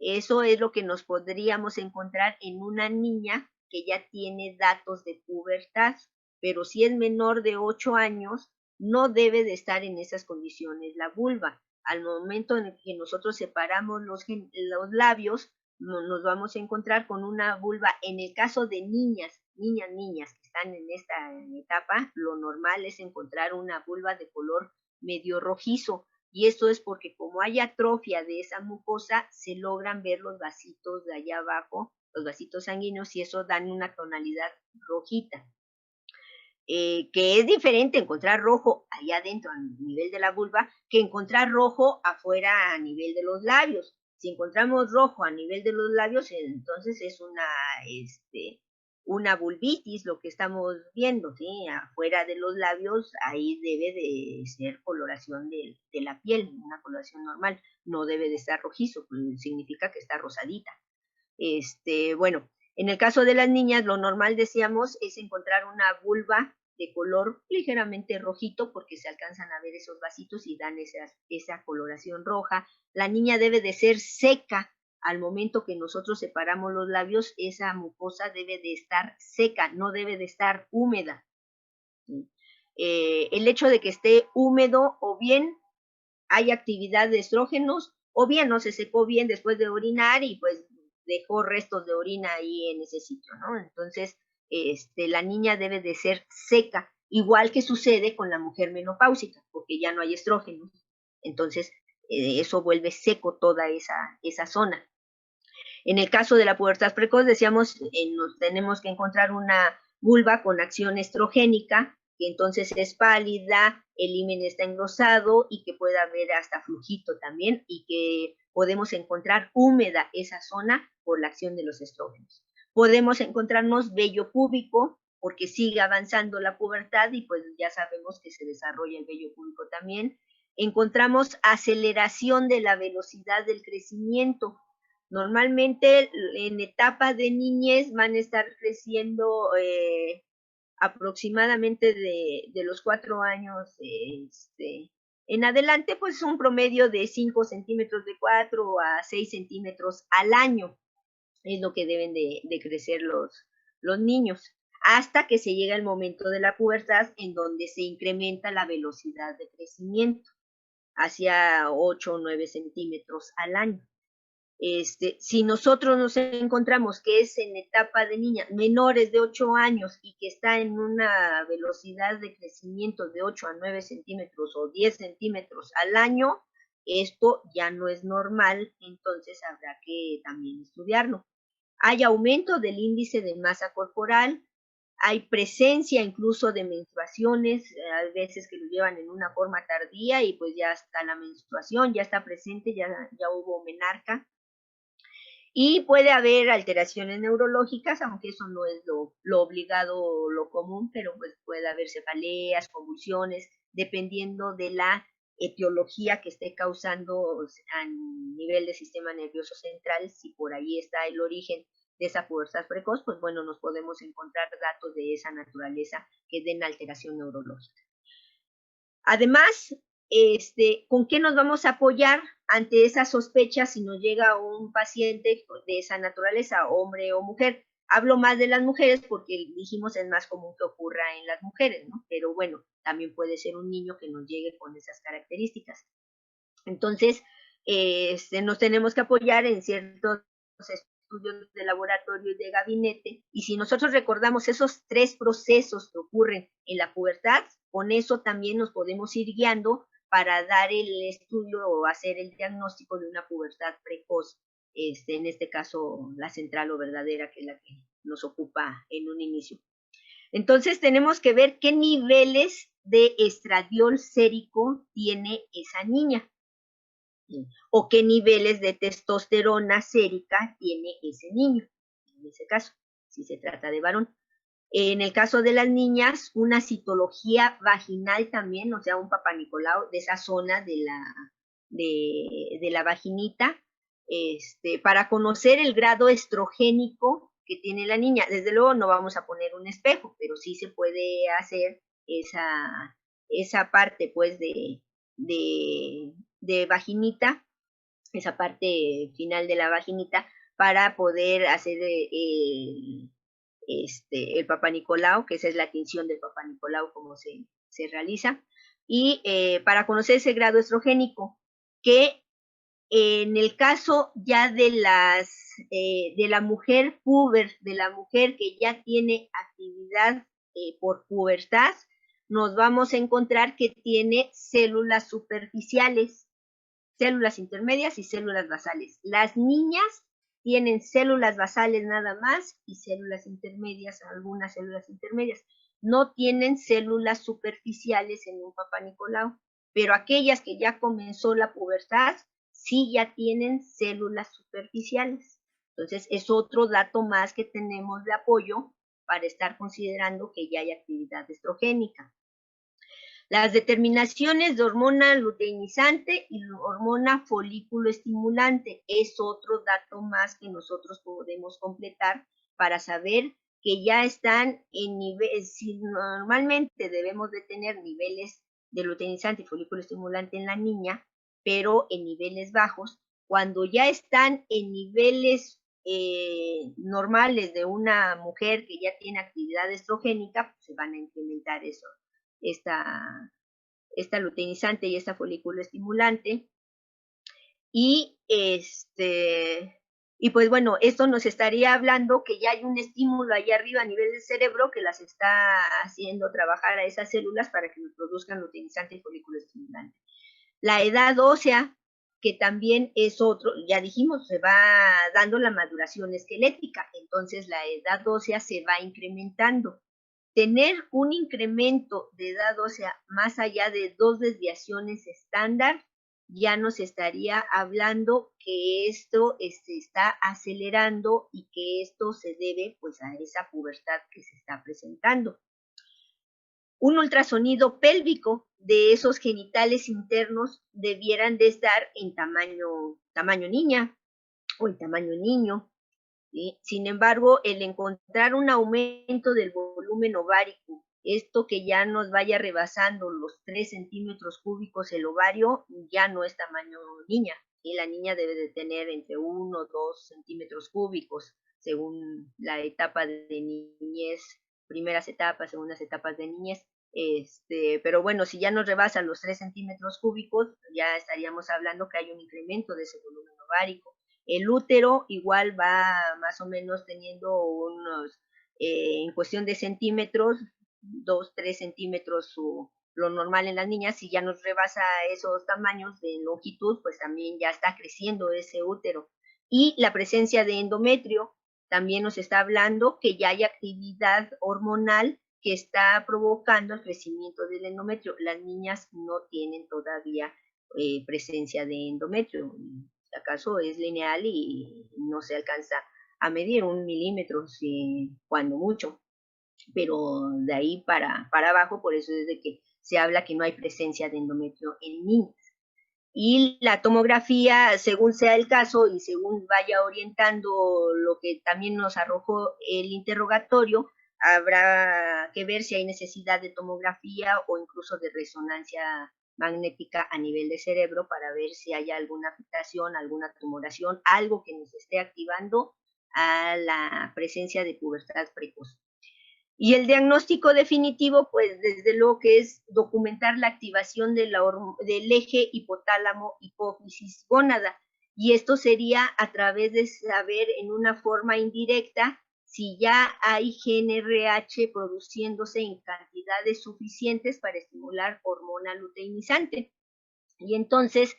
Eso es lo que nos podríamos encontrar en una niña que ya tiene datos de pubertad, pero si es menor de 8 años, no debe de estar en esas condiciones la vulva. Al momento en que nosotros separamos los labios, nos vamos a encontrar con una vulva. En el caso de niñas que están en esta etapa, lo normal es encontrar una vulva de color medio rojizo, y esto es porque como hay atrofia de esa mucosa, se logran ver los vasitos de allá abajo, los vasitos sanguíneos, y eso dan una tonalidad rojita. Que es diferente encontrar rojo allá adentro a nivel de la vulva que encontrar rojo afuera a nivel de los labios. Si encontramos rojo a nivel de los labios, entonces es una vulvitis lo que estamos viendo, ¿sí? Afuera de los labios, ahí debe de ser coloración de la piel, una coloración normal, no debe de estar rojizo, pues significa que está rosadita. Bueno, en el caso de las niñas, lo normal, decíamos, es encontrar una vulva de color ligeramente rojito porque se alcanzan a ver esos vasitos y dan esa coloración roja. La niña debe de ser seca. Al momento que nosotros separamos los labios, esa mucosa debe de estar seca, no debe de estar húmeda. El hecho de que esté húmedo, o bien hay actividad de estrógenos, o bien no se secó bien después de orinar y pues dejó restos de orina ahí en ese sitio, ¿no? Entonces, la niña debe de ser seca, igual que sucede con la mujer menopáusica, porque ya no hay estrógenos. Entonces, eso vuelve seco toda esa zona. En el caso de la pubertad precoz, decíamos, nos tenemos que encontrar una vulva con acción estrogénica, que entonces es pálida, el himen está engrosado y que pueda haber hasta flujito también y que podemos encontrar húmeda esa zona por la acción de los estrógenos. Podemos encontrarnos vello púbico porque sigue avanzando la pubertad y pues ya sabemos que se desarrolla el vello púbico también. Encontramos aceleración de la velocidad del crecimiento. Normalmente en etapa de niñez van a estar creciendo aproximadamente de los 4 años en adelante, pues un promedio de 5 centímetros de 4 a 6 centímetros al año es lo que deben de crecer los niños, hasta que se llega el momento de la pubertad en donde se incrementa la velocidad de crecimiento hacia 8 o 9 centímetros al año. Si nosotros nos encontramos que es en etapa de niñas menores de 8 años y que está en una velocidad de crecimiento de 8 a 9 centímetros o 10 centímetros al año, esto ya no es normal, entonces habrá que también estudiarlo. Hay aumento del índice de masa corporal, hay presencia incluso de menstruaciones, hay veces que lo llevan en una forma tardía y pues ya está la menstruación, ya está presente, ya hubo menarca. Y puede haber alteraciones neurológicas, aunque eso no es lo obligado o lo común, pero pues puede haber cefaleas, convulsiones, dependiendo de la etiología que esté causando a nivel del sistema nervioso central. Si por ahí está el origen de esa pubertad precoz, pues bueno, nos podemos encontrar datos de esa naturaleza que den alteración neurológica. Además, ¿con qué nos vamos a apoyar ante esa sospecha si nos llega un paciente de esa naturaleza, hombre o mujer? Hablo más de las mujeres porque dijimos es más común que ocurra en las mujeres, ¿no? Pero bueno, también puede ser un niño que nos llegue con esas características. Entonces, nos tenemos que apoyar en ciertos estudios de laboratorio y de gabinete, y si nosotros recordamos esos 3 procesos que ocurren en la pubertad, con eso también nos podemos ir guiando para dar el estudio o hacer el diagnóstico de una pubertad precoz, en este caso la central o verdadera, que es la que nos ocupa en un inicio. Entonces tenemos que ver qué niveles de estradiol sérico tiene esa niña o qué niveles de testosterona sérica tiene ese niño, en ese caso, si se trata de varón. En el caso de las niñas, una citología vaginal también, o sea, un papanicolau de esa zona de la vaginita, para conocer el grado estrogénico que tiene la niña. Desde luego no vamos a poner un espejo, pero sí se puede hacer esa parte, pues, de vaginita, esa parte final de la vaginita, para poder hacer el Papa Nicolau, que esa es la tinción del Papa Nicolau, como se realiza, y para conocer ese grado estrogénico, que en el caso ya de la mujer puber, de la mujer que ya tiene actividad por pubertad, nos vamos a encontrar que tiene células superficiales, células intermedias y células basales. Las niñas tienen células basales nada más y células intermedias, algunas células intermedias. No tienen células superficiales en un Papa Nicolau, pero aquellas que ya comenzó la pubertad sí ya tienen células superficiales. Entonces es otro dato más que tenemos de apoyo para estar considerando que ya hay actividad estrogénica. Las determinaciones de hormona luteinizante y hormona folículo estimulante es otro dato más que nosotros podemos completar para saber que ya están en niveles. Si normalmente debemos de tener niveles de luteinizante y folículo estimulante en la niña, pero en niveles bajos, cuando ya están en niveles normales de una mujer que ya tiene actividad estrogénica, pues se van a incrementar eso, esta luteinizante y esta folículo estimulante. Y y pues bueno, esto nos estaría hablando que ya hay un estímulo allá arriba a nivel del cerebro que las está haciendo trabajar a esas células para que nos produzcan luteinizante y folículo estimulante. La edad ósea, que también es otro, ya dijimos, se va dando la maduración esquelética, entonces la edad ósea se va incrementando. Tener un incremento de edad ósea más allá de 2 desviaciones estándar, ya nos estaría hablando que esto está acelerando y que esto se debe pues a esa pubertad que se está presentando. Un ultrasonido pélvico de esos genitales internos debieran de estar en tamaño niña o en tamaño niño. ¿Sí? Sin embargo, el encontrar un aumento del volumen ovárico, esto que ya nos vaya rebasando los 3 centímetros cúbicos el ovario, ya no es tamaño niña. Y la niña debe de tener entre 1 o 2 centímetros cúbicos, según la etapa de niñez, primeras etapas, segundas etapas de niñez. Pero bueno, si ya nos rebasan los 3 centímetros cúbicos, ya estaríamos hablando que hay un incremento de ese volumen ovárico. El útero igual va más o menos teniendo unos, en cuestión de centímetros, 2, 3 centímetros lo normal en las niñas. Si ya nos rebasa esos tamaños de longitud, pues también ya está creciendo ese útero. Y la presencia de endometrio también nos está hablando que ya hay actividad hormonal que está provocando el crecimiento del endometrio. Las niñas no tienen todavía presencia de endometrio. Si acaso es lineal y no se alcanza a medir 1 milímetro, cuando mucho, pero de ahí para abajo, por eso es de que se habla que no hay presencia de endometrio en niños. Y la tomografía, según sea el caso y según vaya orientando lo que también nos arrojó el interrogatorio, habrá que ver si hay necesidad de tomografía o incluso de resonancia magnética a nivel de cerebro para ver si hay alguna afectación, alguna tumoración, algo que nos esté activando a la presencia de pubertad precoz. Y el diagnóstico definitivo, pues desde luego que es documentar la activación del eje hipotálamo-hipófisis-gónada. Y esto sería a través de saber en una forma indirecta si ya hay GnRH produciéndose en cantidades suficientes para estimular hormona luteinizante. Y entonces,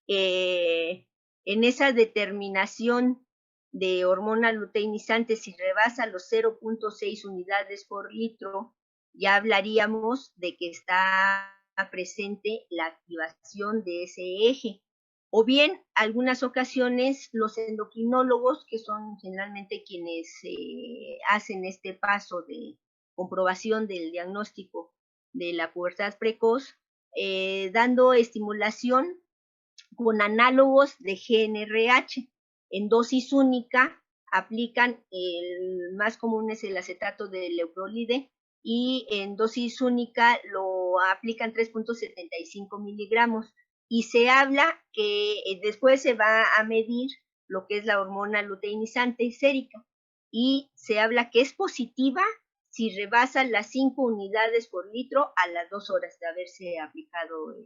en esa determinación de hormona luteinizante, si rebasa los 0.6 unidades por litro, ya hablaríamos de que está presente la activación de ese eje. O bien, algunas ocasiones, los endocrinólogos, que son generalmente quienes hacen este paso de comprobación del diagnóstico de la pubertad precoz, dando estimulación con análogos de GnRH. En dosis única aplican, el más común es el acetato de leuprolide, y en dosis única lo aplican 3.75 miligramos. Y se habla que después se va a medir lo que es la hormona luteinizante sérica, y se habla que es positiva si rebasa las 5 unidades por litro a las 2 horas de haberse aplicado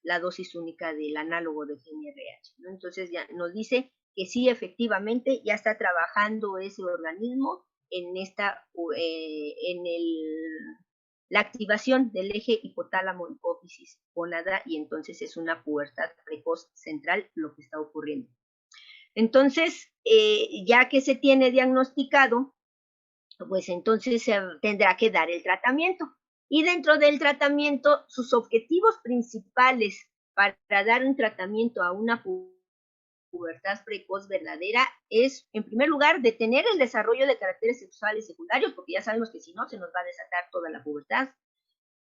la dosis única del análogo de GnRH, ¿no? Entonces ya nos dice que sí, efectivamente, ya está trabajando ese organismo en la activación del eje hipotálamo-hipófisis-gónada, y entonces es una pubertad precoz central lo que está ocurriendo. Entonces, ya que se tiene diagnosticado, pues entonces se tendrá que dar el tratamiento. Y dentro del tratamiento, sus objetivos principales para dar un tratamiento a una pubertad precoz verdadera es, en primer lugar, detener el desarrollo de caracteres sexuales secundarios, porque ya sabemos que si no, se nos va a desatar toda la pubertad.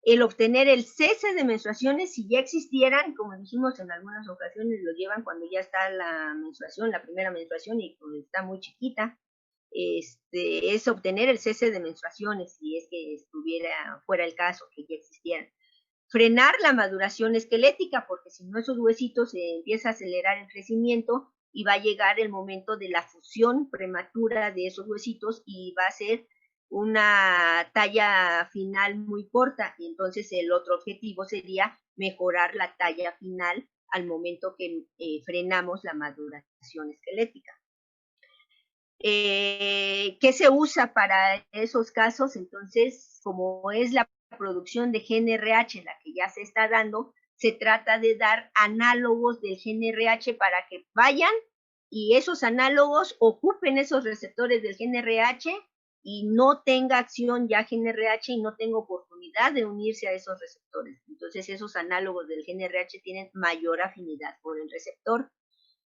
El obtener el cese de menstruaciones, si ya existieran, como dijimos en algunas ocasiones, lo llevan cuando ya está la menstruación, la primera menstruación, y cuando está muy chiquita. Es obtener el cese de menstruaciones, si es que fuera el caso que ya existieran. Frenar la maduración esquelética, porque si no, esos huesitos se empieza a acelerar el crecimiento y va a llegar el momento de la fusión prematura de esos huesitos y va a ser una talla final muy corta, y entonces el otro objetivo sería mejorar la talla final al momento que frenamos la maduración esquelética. ¿Qué se usa para esos casos? Entonces, como es la producción de GnRH la que ya se está dando, se trata de dar análogos del GnRH para que vayan y esos análogos ocupen esos receptores del GnRH y no tenga acción ya GnRH y no tenga oportunidad de unirse a esos receptores. Entonces, esos análogos del GnRH tienen mayor afinidad por el receptor.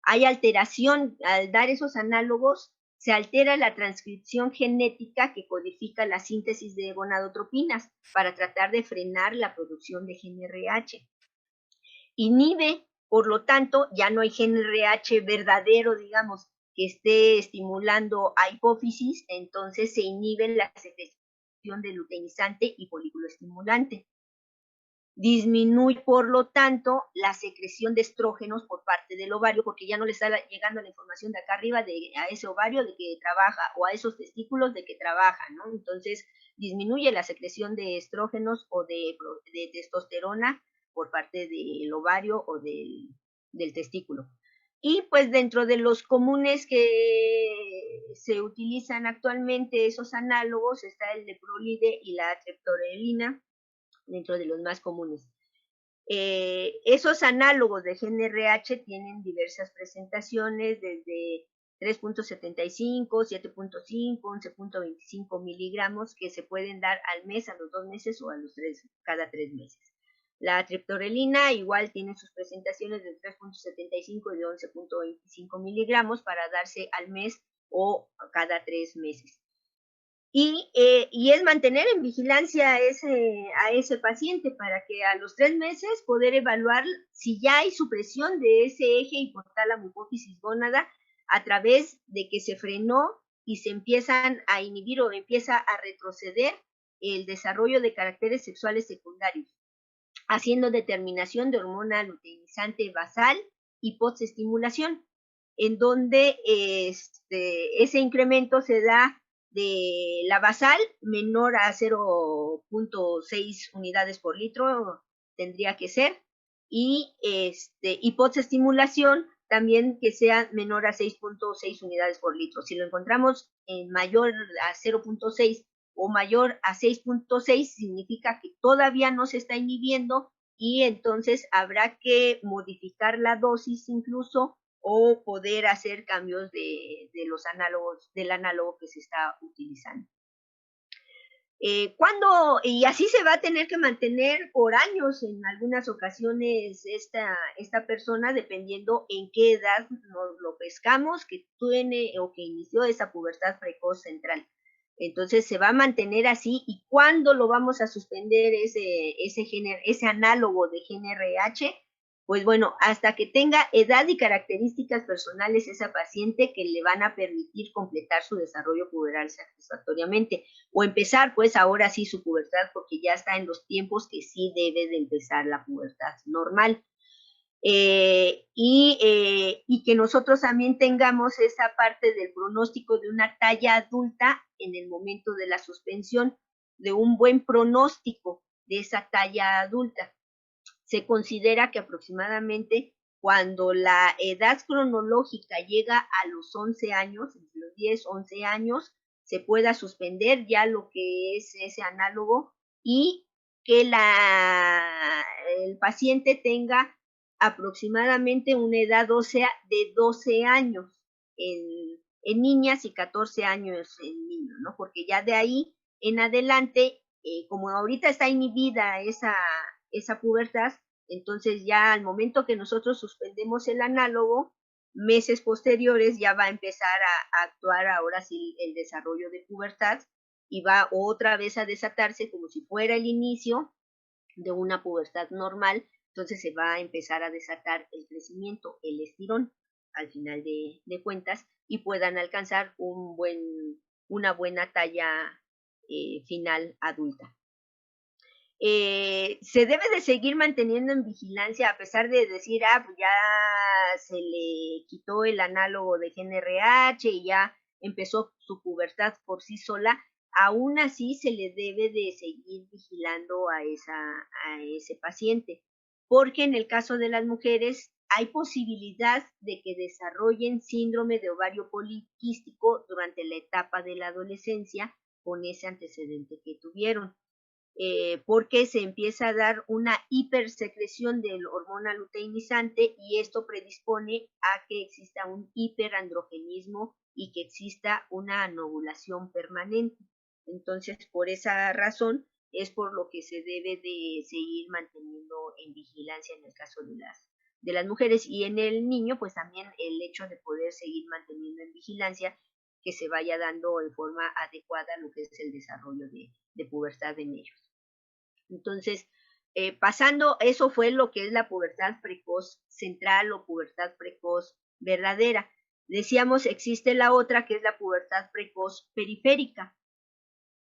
Hay alteración al dar esos análogos, se altera la transcripción genética que codifica la síntesis de gonadotropinas para tratar de frenar la producción de GnRH. Inhibe, por lo tanto, ya no hay GnRH verdadero, digamos, que esté estimulando a hipófisis, entonces se inhibe la secreción de luteinizante y folículo estimulante. Disminuye, por lo tanto, la secreción de estrógenos por parte del ovario, porque ya no le está llegando la información de acá arriba a ese ovario de que trabaja, o a esos testículos de que trabaja, ¿no? Entonces, disminuye la secreción de estrógenos o de testosterona por parte del ovario o del testículo. Y pues dentro de los comunes que se utilizan actualmente, esos análogos, está el leprolide y la triptorelina, dentro de los más comunes. Esos análogos de GNRH tienen diversas presentaciones, desde 3.75, 7.5, 11.25 miligramos, que se pueden dar al mes, a los 2 meses o a los cada 3 meses. La triptorelina igual tiene sus presentaciones de 3.75 y de 11.25 miligramos para darse al mes o cada 3 meses. Y es mantener en vigilancia a ese paciente para que a los 3 meses poder evaluar si ya hay supresión de ese eje hipotálamo hipófisis gónada a través de que se frenó y se empiezan a inhibir o empieza a retroceder el desarrollo de caracteres sexuales secundarios, haciendo determinación de hormona luteinizante basal y posestimulación, en donde ese incremento se da de la basal menor a 0.6 unidades por litro, tendría que ser, y posestimulación también que sea menor a 6.6 unidades por litro. Si lo encontramos en mayor a 0.6 o mayor a 6.6, significa que todavía no se está inhibiendo y entonces habrá que modificar la dosis incluso o poder hacer cambios de los análogos, del análogo que se está utilizando. Y así se va a tener que mantener por años en algunas ocasiones esta persona, dependiendo en qué edad nos lo pescamos, que tiene o que inició esa pubertad precoz central. Entonces se va a mantener así. ¿Y cuándo lo vamos a suspender ese análogo de GNRH? Pues bueno, hasta que tenga edad y características personales esa paciente que le van a permitir completar su desarrollo puberal satisfactoriamente, o empezar pues ahora sí su pubertad, porque ya está en los tiempos que sí debe de empezar la pubertad normal. Y que nosotros también tengamos esa parte del pronóstico de una talla adulta en el momento de la suspensión, de un buen pronóstico de esa talla adulta. Se considera que aproximadamente cuando la edad cronológica llega a los 11 años, entre los 10, 11 años, se pueda suspender ya lo que es ese análogo y que el paciente tenga aproximadamente una edad ósea de 12 años en niñas y 14 años en niños, ¿no? Porque ya de ahí en adelante, como ahorita está inhibida esa pubertad, entonces ya al momento que nosotros suspendemos el análogo, meses posteriores ya va a empezar a actuar ahora sí el desarrollo de pubertad y va otra vez a desatarse como si fuera el inicio de una pubertad normal. Entonces se va a empezar a desatar el crecimiento, el estirón al final de cuentas, y puedan alcanzar una buena talla final adulta. Se debe de seguir manteniendo en vigilancia a pesar de decir, pues ya se le quitó el análogo de GNRH y ya empezó su pubertad por sí sola. Aún así se le debe de seguir vigilando a ese paciente, porque en el caso de las mujeres hay posibilidad de que desarrollen síndrome de ovario poliquístico durante la etapa de la adolescencia con ese antecedente que tuvieron. Porque se empieza a dar una hipersecreción de hormona luteinizante y esto predispone a que exista un hiperandrogenismo y que exista una anovulación permanente. Entonces, por esa razón es por lo que se debe de seguir manteniendo en vigilancia en el caso de las mujeres, y en el niño pues también el hecho de poder seguir manteniendo en vigilancia que se vaya dando en forma adecuada lo que es el desarrollo de pubertad en ellos. Entonces, pasando, eso fue lo que es la pubertad precoz central o pubertad precoz verdadera. Decíamos, existe la otra que es la pubertad precoz periférica.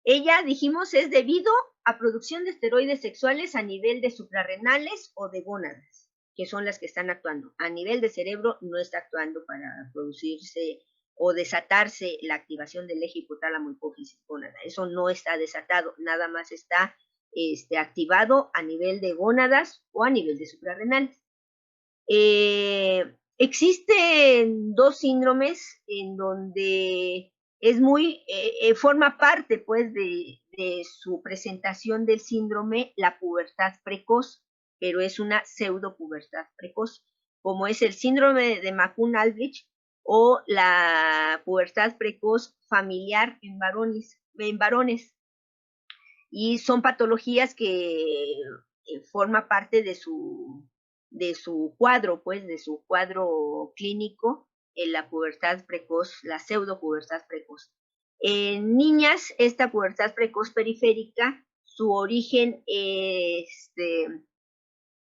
Ella, dijimos, es debido a producción de esteroides sexuales a nivel de suprarrenales o de gónadas, que son las que están actuando. A nivel de cerebro no está actuando para producirse o desatarse la activación del eje hipotálamo hipófisis gónada. Eso no está desatado, nada más está activado a nivel de gónadas o a nivel de suprarrenales. Existen dos síndromes en donde es forma parte pues de su presentación del síndrome la pubertad precoz, pero es una pseudo pubertad precoz, como es el síndrome de McCune-Aldrich o la pubertad precoz familiar en varones. Y son patologías que forma parte de su cuadro, pues, de su cuadro clínico, en la pubertad precoz, la pseudo pubertad precoz. En niñas, esta pubertad precoz periférica, su origen,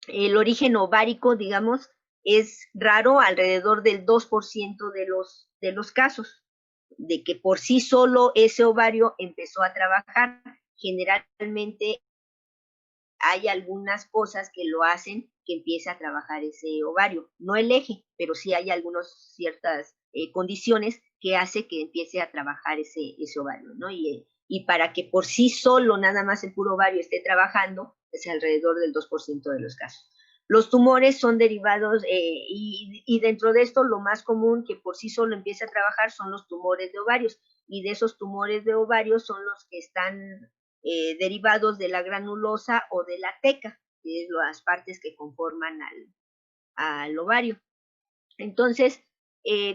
el origen ovárico, digamos, es raro, alrededor del 2% de los casos, de que por sí solo ese ovario empezó a trabajar. Generalmente hay algunas cosas que lo hacen que empiece a trabajar ese ovario, no el eje, pero sí hay algunas ciertas condiciones que hace que empiece a trabajar ese ovario, ¿no? Y para que por sí solo nada más el puro ovario esté trabajando, es alrededor del 2% de los casos. Los tumores son derivados y dentro de esto lo más común que por sí solo empieza a trabajar son los tumores de ovarios, y de esos tumores de ovarios son los que están derivados de la granulosa o de la teca, que es las partes que conforman al ovario. Entonces,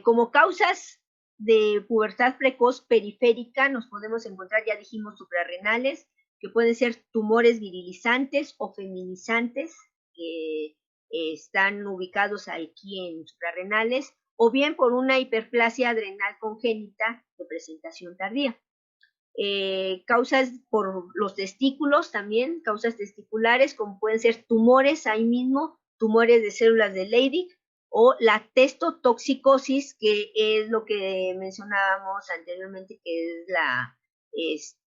como causas de pubertad precoz periférica nos podemos encontrar, ya dijimos, suprarrenales, que pueden ser tumores virilizantes o feminizantes, que están ubicados aquí en suprarrenales, o bien por una hiperplasia adrenal congénita de presentación tardía. Causas por los testículos también, causas testiculares, como pueden ser tumores ahí mismo, tumores de células de Leydig, o la testotoxicosis, que es lo que mencionábamos anteriormente, que es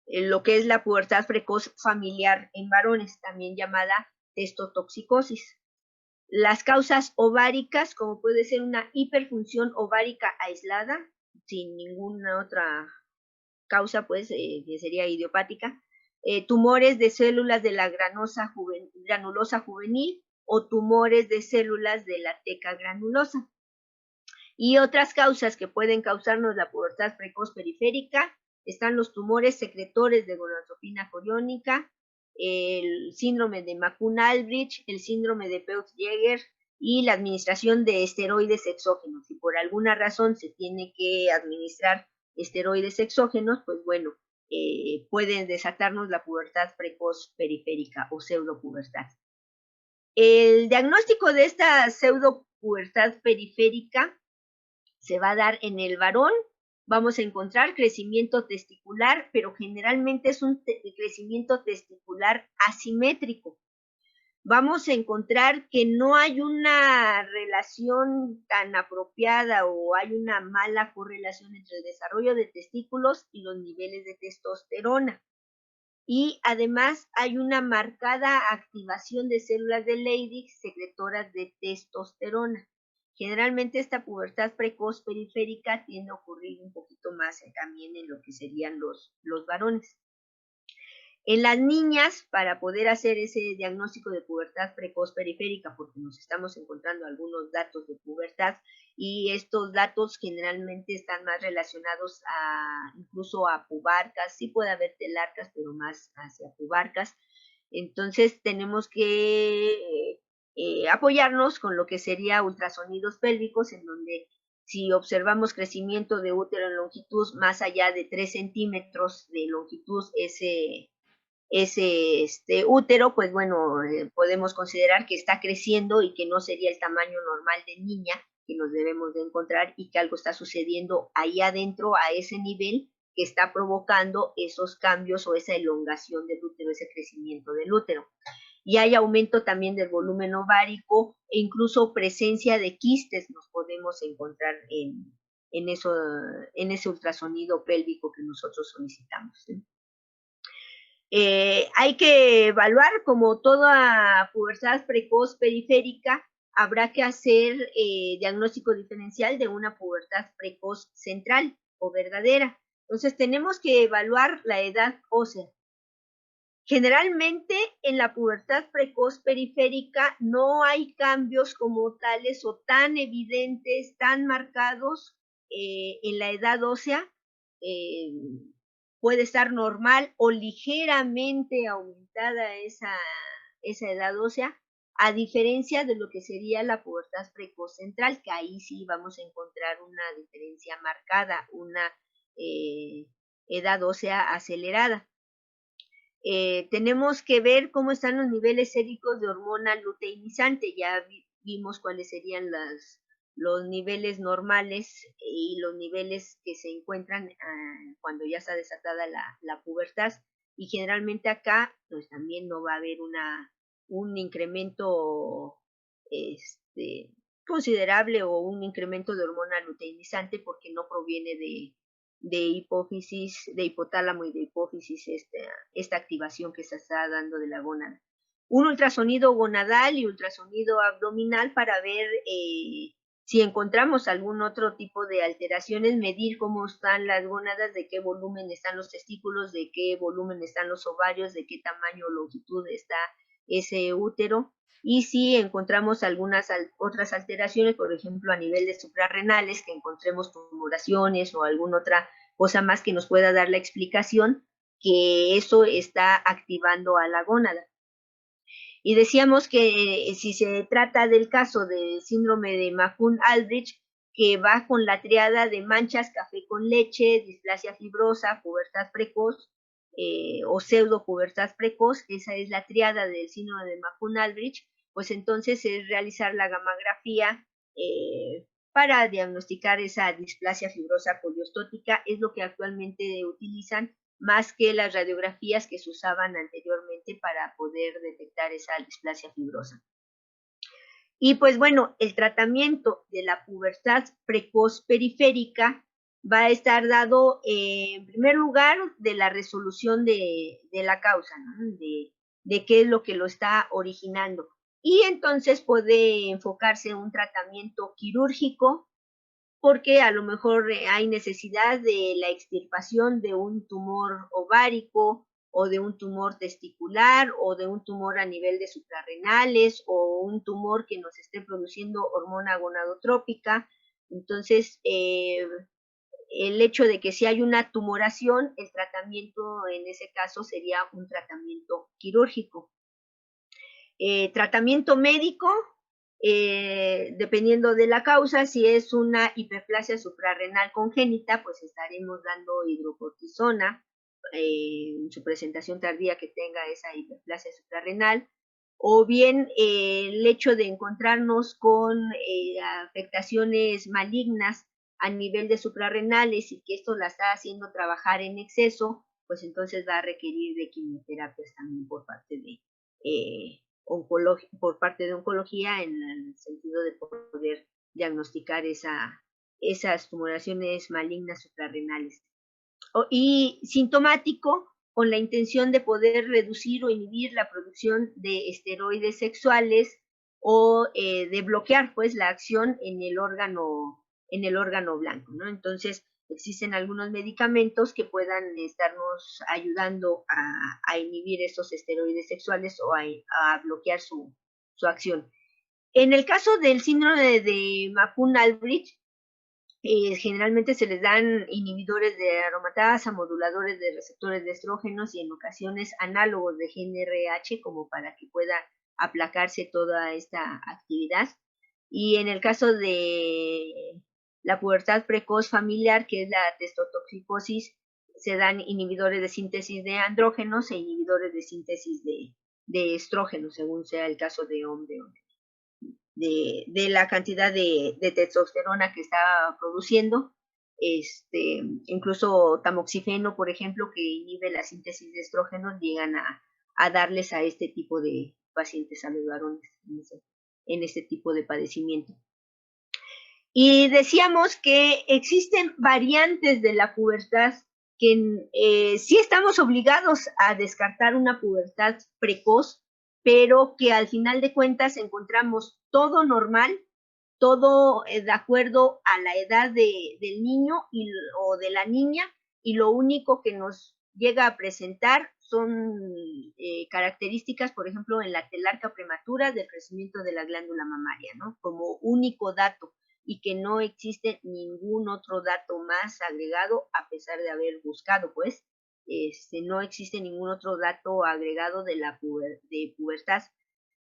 lo que es la pubertad precoz familiar en varones, también llamada testotoxicosis. Las causas ováricas, como puede ser una hiperfunción ovárica aislada, sin ninguna otra causa, pues, que sería idiopática, tumores de células de la granulosa juvenil o tumores de células de la teca granulosa. Y otras causas que pueden causarnos la pubertad precoz periférica están los tumores secretores de gonadotropina coriónica, el síndrome de McCune-Aldrich, el síndrome de Peutz-Jeghers y la administración de esteroides exógenos. Si por alguna razón se tiene que administrar esteroides exógenos, pues bueno, pueden desatarnos la pubertad precoz periférica o pseudopubertad. El diagnóstico de esta pseudopubertad periférica se va a dar en el varón. Vamos a encontrar crecimiento testicular, pero generalmente es un crecimiento testicular asimétrico. Vamos a encontrar que no hay una relación tan apropiada o hay una mala correlación entre el desarrollo de testículos y los niveles de testosterona. Y además hay una marcada activación de células de Leydig secretoras de testosterona. Generalmente esta pubertad precoz periférica tiende a ocurrir un poquito más también en lo que serían los varones. En las niñas, para poder hacer ese diagnóstico de pubertad precoz periférica, porque nos estamos encontrando algunos datos de pubertad, y estos datos generalmente están más relacionados incluso a pubarcas, sí puede haber telarcas, pero más hacia pubarcas. Entonces tenemos que apoyarnos con lo que sería ultrasonidos pélvicos, en donde si observamos crecimiento de útero en longitud más allá de 3 centímetros de longitud, ese útero, pues bueno, podemos considerar que está creciendo y que no sería el tamaño normal de niña que nos debemos de encontrar, y que algo está sucediendo ahí adentro a ese nivel que está provocando esos cambios o esa elongación del útero, ese crecimiento del útero. Y hay aumento también del volumen ovárico e incluso presencia de quistes nos podemos encontrar en ese ultrasonido pélvico que nosotros solicitamos, ¿sí? Hay que evaluar, como toda pubertad precoz periférica, habrá que hacer diagnóstico diferencial de una pubertad precoz central o verdadera. Entonces tenemos que evaluar la edad ósea. Generalmente en la pubertad precoz periférica no hay cambios como tales o tan evidentes, tan marcados en la edad ósea. Puede estar normal o ligeramente aumentada esa edad ósea, a diferencia de lo que sería la pubertad precoz central, que ahí sí vamos a encontrar una diferencia marcada, una edad ósea acelerada. Tenemos que ver cómo están los niveles séricos de hormona luteinizante. Ya vimos cuáles serían los niveles normales y los niveles que se encuentran cuando ya está desatada la pubertad. Y generalmente acá, pues también no va a haber un incremento considerable o un incremento de hormona luteinizante porque no proviene de hipófisis, de hipotálamo y de hipófisis, esta activación que se está dando de la gónada. Un ultrasonido gonadal y ultrasonido abdominal para ver si encontramos algún otro tipo de alteraciones, medir cómo están las gónadas, de qué volumen están los testículos, de qué volumen están los ovarios, de qué tamaño o longitud está ese útero. Y si encontramos algunas otras alteraciones, por ejemplo, a nivel de suprarrenales, que encontremos tumoraciones o alguna otra cosa más que nos pueda dar la explicación que eso está activando a la gónada. Y decíamos que si se trata del caso del síndrome de McCune-Aldrich, que va con la triada de manchas, café con leche, displasia fibrosa, pubertad precoz, o pseudo pubertad precoz, esa es la triada del síndrome de McCune-Aldrich, pues entonces es realizar la gamografía para diagnosticar esa displasia fibrosa poliostótica, es lo que actualmente utilizan más que las radiografías que se usaban anteriormente para poder detectar esa displasia fibrosa. Y pues bueno, el tratamiento de la pubertad precoz periférica va a estar dado en primer lugar de la resolución de la causa, ¿no? de qué es lo que lo está originando. Y entonces puede enfocarse en un tratamiento quirúrgico, porque a lo mejor hay necesidad de la extirpación de un tumor ovárico o de un tumor testicular o de un tumor a nivel de suprarrenales o un tumor que nos esté produciendo hormona gonadotrópica. Entonces, el hecho de que si hay una tumoración, el tratamiento en ese caso sería un tratamiento quirúrgico. Tratamiento médico, dependiendo de la causa, si es una hiperplasia suprarrenal congénita, pues estaremos dando hidrocortisona en su presentación tardía que tenga esa hiperplasia suprarrenal, o bien el hecho de encontrarnos con afectaciones malignas a nivel de suprarrenales y que esto la está haciendo trabajar en exceso, pues entonces va a requerir de quimioterapias también por parte de oncología, en el sentido de poder diagnosticar esas tumoraciones malignas suprarrenales. Y sintomático, con la intención de poder reducir o inhibir la producción de esteroides sexuales o de bloquear pues la acción en el órgano blanco, ¿no? Entonces, existen algunos medicamentos que puedan estarnos ayudando a inhibir esos esteroides sexuales o a bloquear su acción. En el caso del síndrome de McCune-Aldrich, generalmente se les dan inhibidores de aromatasa, moduladores de receptores de estrógenos y en ocasiones análogos de GnRH como para que pueda aplacarse toda esta actividad. Y en el caso de la pubertad precoz familiar, que es la testotoxicosis, se dan inhibidores de síntesis de andrógenos e inhibidores de síntesis de estrógenos, según sea el caso de hombre o de la cantidad de testosterona que está produciendo. Incluso tamoxifeno, por ejemplo, que inhibe la síntesis de estrógenos, llegan a darles a este tipo de pacientes, a los varones, en este tipo de padecimiento. Y decíamos que existen variantes de la pubertad que sí estamos obligados a descartar una pubertad precoz, pero que al final de cuentas encontramos todo normal, todo de acuerdo a la edad del niño o de la niña, y lo único que nos llega a presentar características, por ejemplo, en la telarca prematura del crecimiento de la glándula mamaria, ¿no? Como único dato, y que no existe ningún otro dato más agregado, a pesar de haber buscado, pues, no existe ningún otro dato agregado de de pubertad.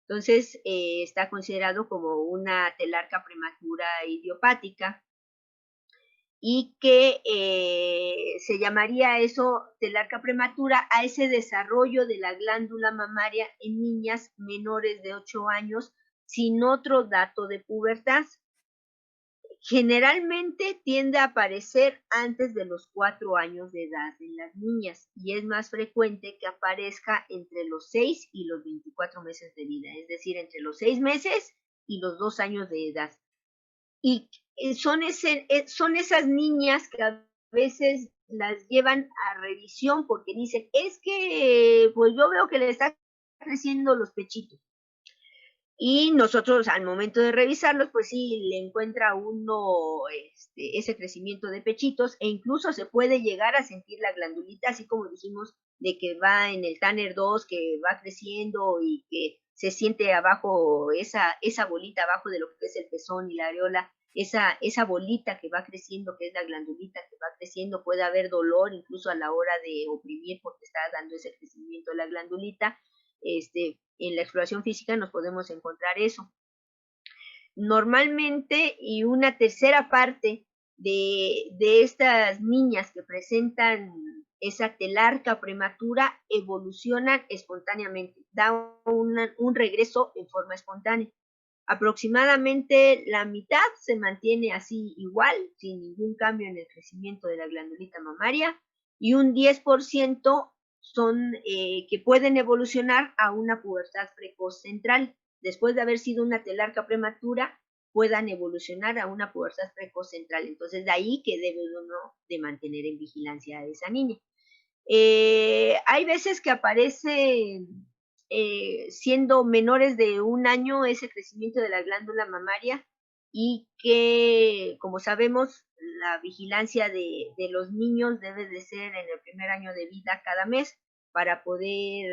Entonces, está considerado como una telarca prematura idiopática, y que se llamaría eso telarca prematura a ese desarrollo de la glándula mamaria en niñas menores de 8 años sin otro dato de pubertad. Generalmente tiende a aparecer antes de los 4 años de edad en las niñas, y es más frecuente que aparezca entre los 6 y los 24 meses de vida, es decir, entre los 6 meses y los 2 años de edad. Y son esas niñas que a veces las llevan a revisión porque dicen, es que pues yo veo que le están creciendo los pechitos. Y nosotros al momento de revisarlos, pues sí, le encuentra uno ese crecimiento de pechitos, e incluso se puede llegar a sentir la glandulita, así como dijimos, de que va en el Tanner 2, que va creciendo y que se siente abajo, esa bolita abajo de lo que es el pezón y la areola, esa bolita que va creciendo, que es la glandulita que va creciendo. Puede haber dolor incluso a la hora de oprimir porque está dando ese crecimiento de la glandulita. En la exploración física nos podemos encontrar eso. Normalmente, y una tercera parte de estas niñas que presentan esa telarca prematura evolucionan espontáneamente, da un regreso en forma espontánea. Aproximadamente la mitad se mantiene así igual, sin ningún cambio en el crecimiento de la glandulita mamaria, y un 10% son que pueden evolucionar a una pubertad precoz central. Después de haber sido una telarca prematura, puedan evolucionar a una pubertad precoz central. Entonces, de ahí que debe uno de mantener en vigilancia a esa niña. Hay veces que aparece siendo menores de 1 año ese crecimiento de la glándula mamaria, y que, como sabemos, la vigilancia de los niños debe de ser en el primer año de vida cada mes, para poder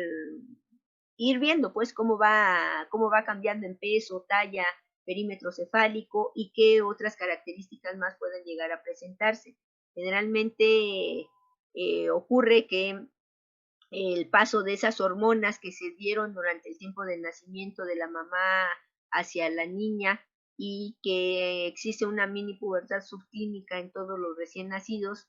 ir viendo pues cómo va cambiando en peso, talla, perímetro cefálico y qué otras características más pueden llegar a presentarse. Generalmente ocurre que el paso de esas hormonas que se dieron durante el tiempo del nacimiento de la mamá hacia la niña, y que existe una mini pubertad subclínica en todos los recién nacidos,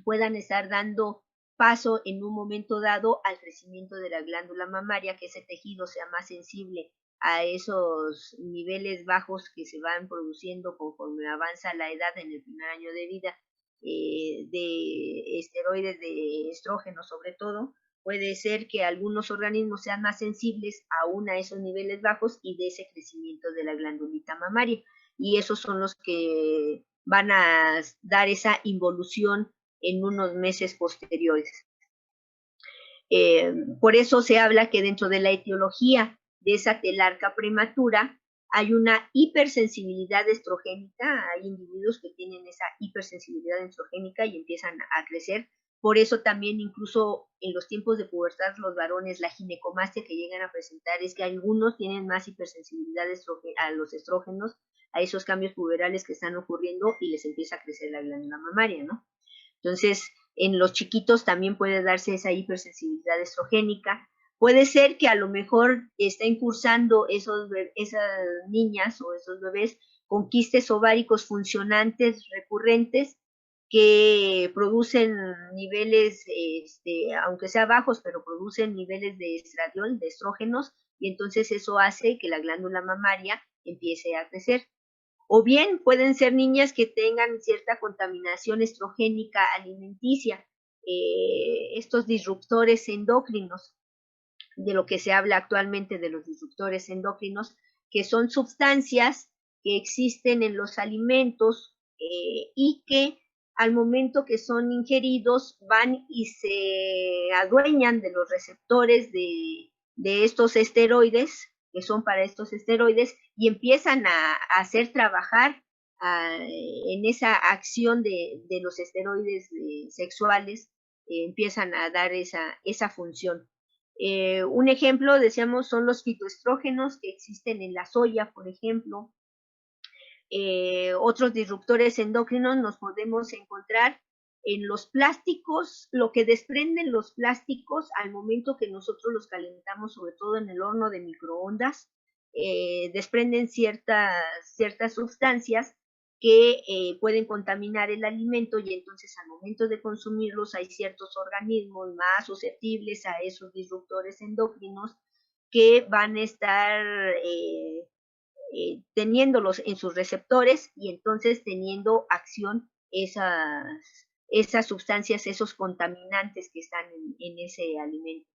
puedan estar dando paso en un momento dado al crecimiento de la glándula mamaria, que ese tejido sea más sensible a esos niveles bajos que se van produciendo conforme avanza la edad en el primer año de vida, de esteroides, de estrógeno sobre todo. Puede ser que algunos organismos sean más sensibles aún a esos niveles bajos y de ese crecimiento de la glandulita mamaria, y esos son los que van a dar esa involución en unos meses posteriores. Por eso se habla que dentro de la etiología de esa telarca prematura hay una hipersensibilidad estrogénica. Hay individuos que tienen esa hipersensibilidad estrogénica y empiezan a crecer. Por eso también incluso en los tiempos de pubertad los varones, la ginecomastia que llegan a presentar es que algunos tienen más hipersensibilidad a los estrógenos, a esos cambios puberales que están ocurriendo, y les empieza a crecer la glándula mamaria, ¿no? Entonces, en los chiquitos también puede darse esa hipersensibilidad estrogénica. Puede ser que a lo mejor estén cursando esas niñas o esos bebés con quistes ováricos funcionantes recurrentes, que producen niveles, aunque sea bajos, pero producen niveles de estradiol, de estrógenos, y entonces eso hace que la glándula mamaria empiece a crecer. O bien pueden ser niñas que tengan cierta contaminación estrogénica alimenticia, estos disruptores endocrinos, de lo que se habla actualmente de los disruptores endocrinos, que son sustancias que existen en los alimentos y que al momento que son ingeridos van y se adueñan de los receptores de estos esteroides, que son para estos esteroides, y empiezan a hacer trabajar en esa acción de los esteroides sexuales empiezan a dar esa función. Un ejemplo, decíamos, son los fitoestrógenos que existen en la soya, por ejemplo. Otros disruptores endocrinos nos podemos encontrar en los plásticos, lo que desprenden los plásticos al momento que nosotros los calentamos, sobre todo en el horno de microondas, desprenden ciertas sustancias que pueden contaminar el alimento, y entonces al momento de consumirlos hay ciertos organismos más susceptibles a esos disruptores endocrinos que van a estar teniéndolos en sus receptores, y entonces teniendo acción esas sustancias, esos contaminantes que están en ese alimento.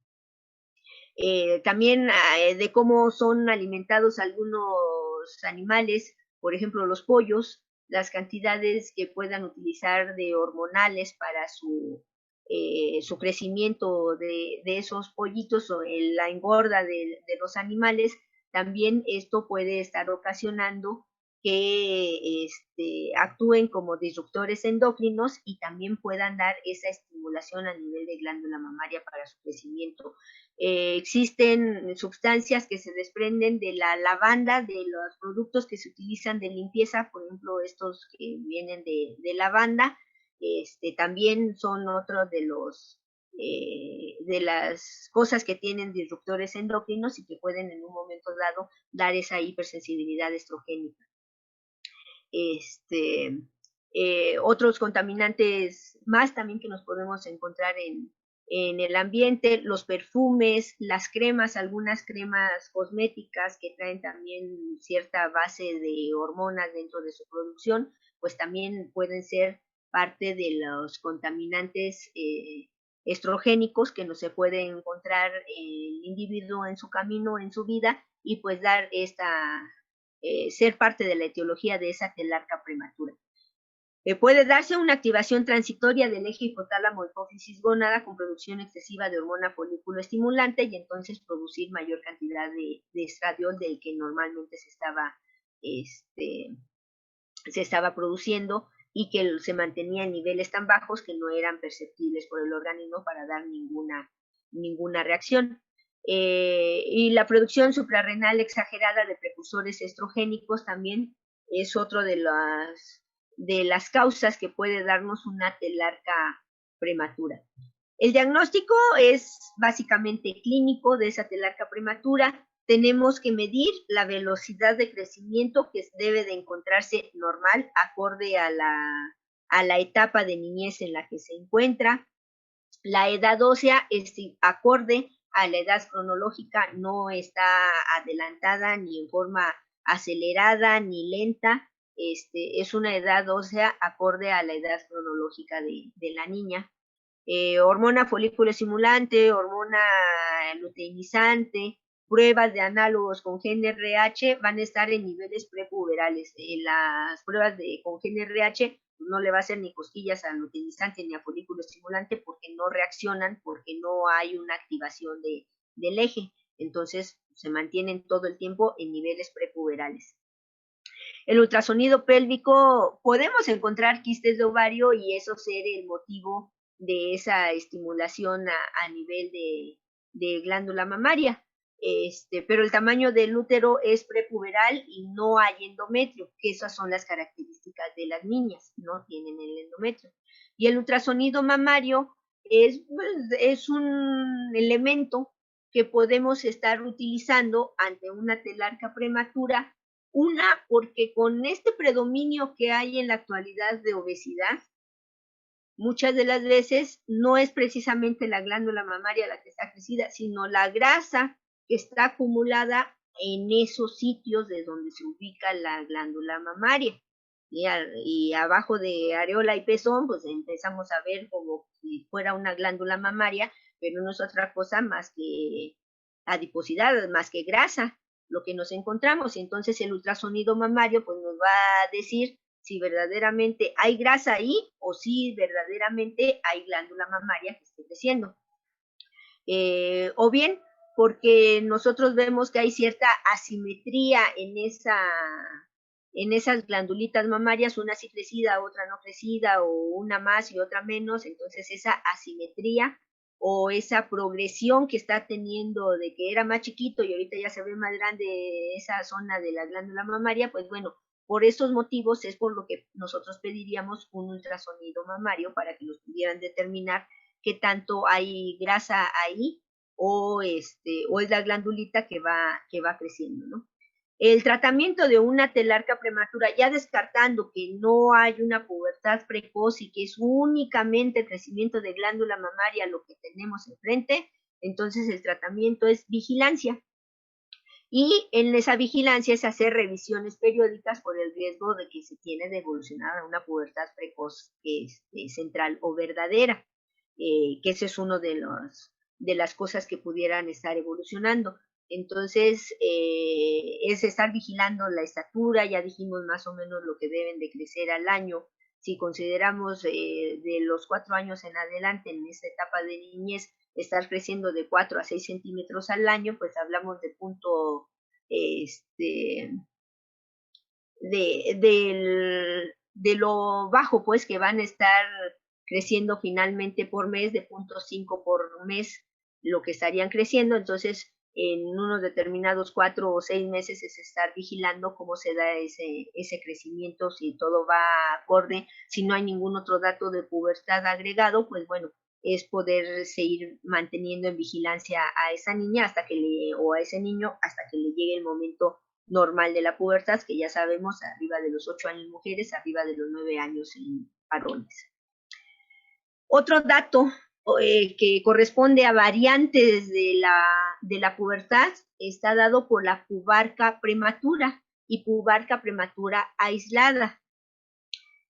También de cómo son alimentados algunos animales, por ejemplo los pollos, las cantidades que puedan utilizar de hormonales para su crecimiento de esos pollitos, o la engorda de los animales. También esto puede estar ocasionando que actúen como disruptores endocrinos y también puedan dar esa estimulación a nivel de glándula mamaria para su crecimiento. Existen sustancias que se desprenden de la lavanda, de los productos que se utilizan de limpieza, por ejemplo, estos que vienen de lavanda, también son otros de las cosas que tienen disruptores endocrinos y que pueden en un momento dado dar esa hipersensibilidad estrogénica. Otros contaminantes más también que nos podemos encontrar en el ambiente, los perfumes, las cremas, algunas cremas cosméticas que traen también cierta base de hormonas dentro de su producción, pues también pueden ser parte de los contaminantes estrogénicos que no se puede encontrar el individuo en su camino, en su vida, y pues dar ser parte de la etiología de esa telarca prematura. Puede darse una activación transitoria del eje hipotálamo hipófisis gónada con producción excesiva de hormona folículo estimulante, y entonces producir mayor cantidad de estradiol del que normalmente se estaba produciendo, y que se mantenía en niveles tan bajos que no eran perceptibles por el organismo para dar ninguna reacción. Y la producción suprarrenal exagerada de precursores estrogénicos también es otro de las causas que puede darnos una telarca prematura. El diagnóstico es básicamente clínico de esa telarca prematura. Tenemos que medir la velocidad de crecimiento, que debe de encontrarse normal, acorde a la etapa de niñez en la que se encuentra. La edad ósea es acorde a la edad cronológica, no está adelantada ni en forma acelerada ni lenta. Es una edad ósea acorde a la edad cronológica de la niña. Hormona folículo estimulante, hormona luteinizante, pruebas de análogos con GnRH van a estar en niveles prepuberales. Las pruebas con GnRH no le va a hacer ni cosquillas al luteinizante ni a folículo estimulante, porque no reaccionan, porque no hay una activación del eje. Entonces se mantienen todo el tiempo en niveles prepuberales. El ultrasonido pélvico, podemos encontrar quistes de ovario y eso ser el motivo de esa estimulación a nivel de glándula mamaria. Pero el tamaño del útero es prepuberal y no hay endometrio, que esas son las características de las niñas, no tienen el endometrio. Y el ultrasonido mamario es un elemento que podemos estar utilizando ante una telarca prematura. Una, porque con este predominio que hay en la actualidad de obesidad, muchas de las veces no es precisamente la glándula mamaria la que está crecida, sino la grasa que está acumulada en esos sitios de donde se ubica la glándula mamaria. Y abajo de areola y pezón, pues empezamos a ver como si fuera una glándula mamaria, pero no es otra cosa más que adiposidad, más que grasa, lo que nos encontramos. Y entonces el ultrasonido mamario pues nos va a decir si verdaderamente hay grasa ahí o si verdaderamente hay glándula mamaria que esté creciendo. O bien porque nosotros vemos que hay cierta asimetría en esas glandulitas mamarias, una sí crecida, otra no crecida, o una más y otra menos, entonces esa asimetría o esa progresión que está teniendo de que era más chiquito y ahorita ya se ve más grande esa zona de la glándula mamaria, pues bueno, por esos motivos es por lo que nosotros pediríamos un ultrasonido mamario para que nos pudieran determinar qué tanto hay grasa ahí o es la glandulita que va creciendo, ¿no? El tratamiento de una telarca prematura, ya descartando que no hay una pubertad precoz y que es únicamente el crecimiento de glándula mamaria lo que tenemos enfrente, entonces el tratamiento es vigilancia. Y en esa vigilancia es hacer revisiones periódicas por el riesgo de que se tiene de evolucionar a una pubertad precoz central o verdadera, que ese es uno de las cosas que pudieran estar evolucionando. Entonces, es estar vigilando la estatura, ya dijimos más o menos lo que deben de crecer al año. Si consideramos de los 4 años en adelante, en esta etapa de niñez, estar creciendo de 4 a 6 centímetros al año, pues hablamos de punto, de lo bajo, pues que van a estar creciendo finalmente por mes, de 0.5 por mes, lo que estarían creciendo. Entonces, en unos determinados 4 o 6 meses es estar vigilando cómo se da ese crecimiento, si todo va acorde, si no hay ningún otro dato de pubertad agregado, pues bueno, es poder seguir manteniendo en vigilancia a esa niña hasta que o a ese niño hasta que le llegue el momento normal de la pubertad, que ya sabemos, arriba de los 8 años en mujeres, arriba de los 9 años en varones. Otro dato que corresponde a variantes de la pubertad está dado por la pubarca prematura y pubarca prematura aislada,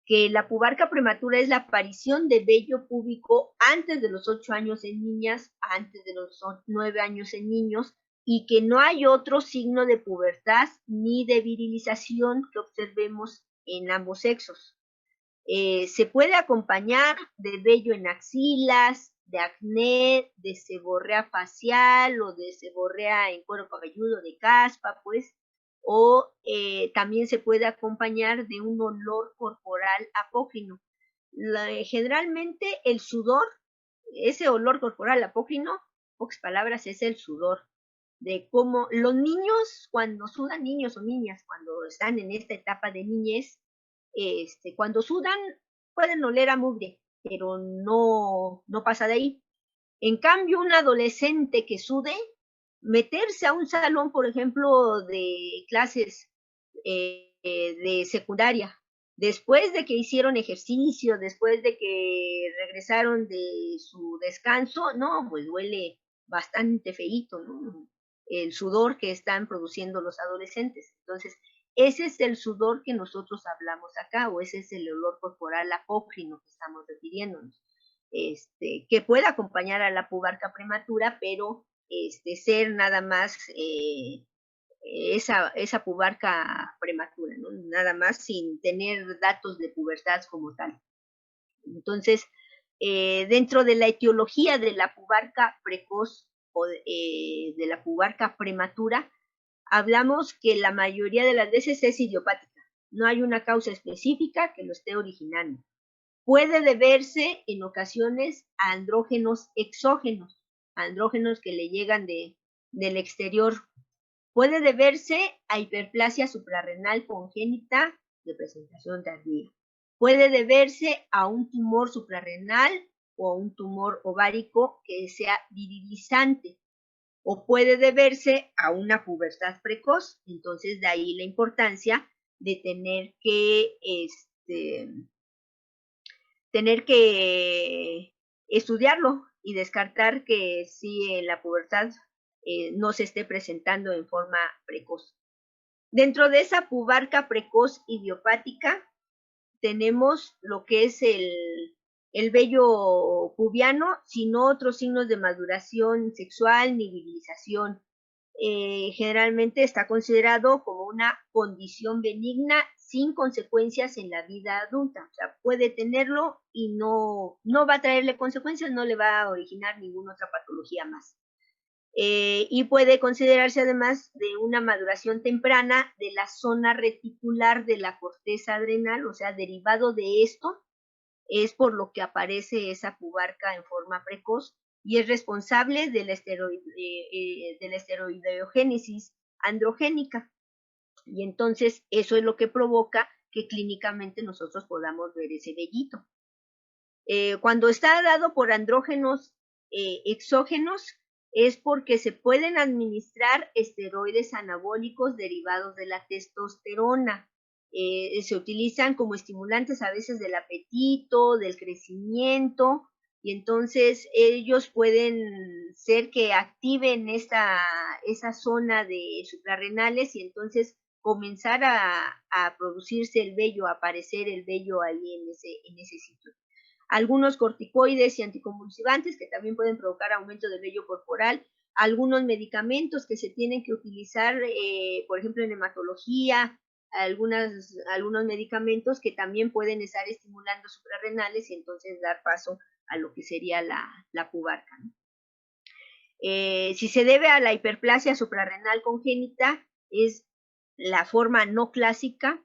que la pubarca prematura es la aparición de vello púbico antes de los 8 años en niñas, antes de los 9 años en niños, y que no hay otro signo de pubertad ni de virilización que observemos en ambos sexos. Se puede acompañar de vello en axilas, de acné, de seborrea facial o de seborrea en cuero cabelludo, de caspa, pues, o también se puede acompañar de un olor corporal apócrino. Generalmente el sudor, ese olor corporal apócrino, pocas palabras, es el sudor. De cómo los niños, cuando sudan, niños o niñas, cuando están en esta etapa de niñez, cuando sudan pueden oler a mugre, pero no pasa de ahí. En cambio, un adolescente que sude, meterse a un salón, por ejemplo, de clases de secundaria, después de que hicieron ejercicio, después de que regresaron de su descanso, no, pues huele bastante feíto, ¿no? El sudor que están produciendo los adolescentes. Entonces, ese es el sudor que nosotros hablamos acá, o ese es el olor corporal apócrino que estamos refiriéndonos. Que puede acompañar a la pubarca prematura, pero ser nada más esa pubarca prematura, ¿no? Nada más sin tener datos de pubertad como tal. Entonces, dentro de la etiología de la pubarca precoz o de la pubarca prematura, hablamos que la mayoría de las veces es idiopática. No hay una causa específica que lo esté originando. Puede deberse en ocasiones a andrógenos exógenos, andrógenos que le llegan del exterior. Puede deberse a hiperplasia suprarrenal congénita de presentación tardía. Puede deberse a un tumor suprarrenal o a un tumor ovárico que sea virilizante, o puede deberse a una pubertad precoz. Entonces, de ahí la importancia de tener que estudiarlo y descartar que si en la pubertad no se esté presentando en forma precoz. Dentro de esa pubarca precoz idiopática tenemos lo que es el vello pubiano, sino otros signos de maduración sexual ni virilización. Generalmente está considerado como una condición benigna sin consecuencias en la vida adulta. O sea, puede tenerlo y no va a traerle consecuencias, no le va a originar ninguna otra patología más. y puede considerarse además de una maduración temprana de la zona reticular de la corteza adrenal, o sea, derivado de esto es por lo que aparece esa pubarca en forma precoz y es responsable de la esteroideogénesis androgénica. Y entonces eso es lo que provoca que clínicamente nosotros podamos ver ese vellito. Cuando está dado por andrógenos exógenos es porque se pueden administrar esteroides anabólicos derivados de la testosterona. Se utilizan como estimulantes a veces del apetito, del crecimiento, y entonces ellos pueden ser que activen esa zona de suprarrenales y entonces comenzar a producirse el vello, a aparecer el vello ahí en ese sitio. Algunos corticoides y anticonvulsivantes que también pueden provocar aumento del vello corporal, algunos medicamentos que se tienen que utilizar, por ejemplo, en hematología, algunos medicamentos que también pueden estar estimulando suprarrenales y entonces dar paso a lo que sería la pubarca, ¿no? Si se debe a la hiperplasia suprarrenal congénita, es la forma no clásica,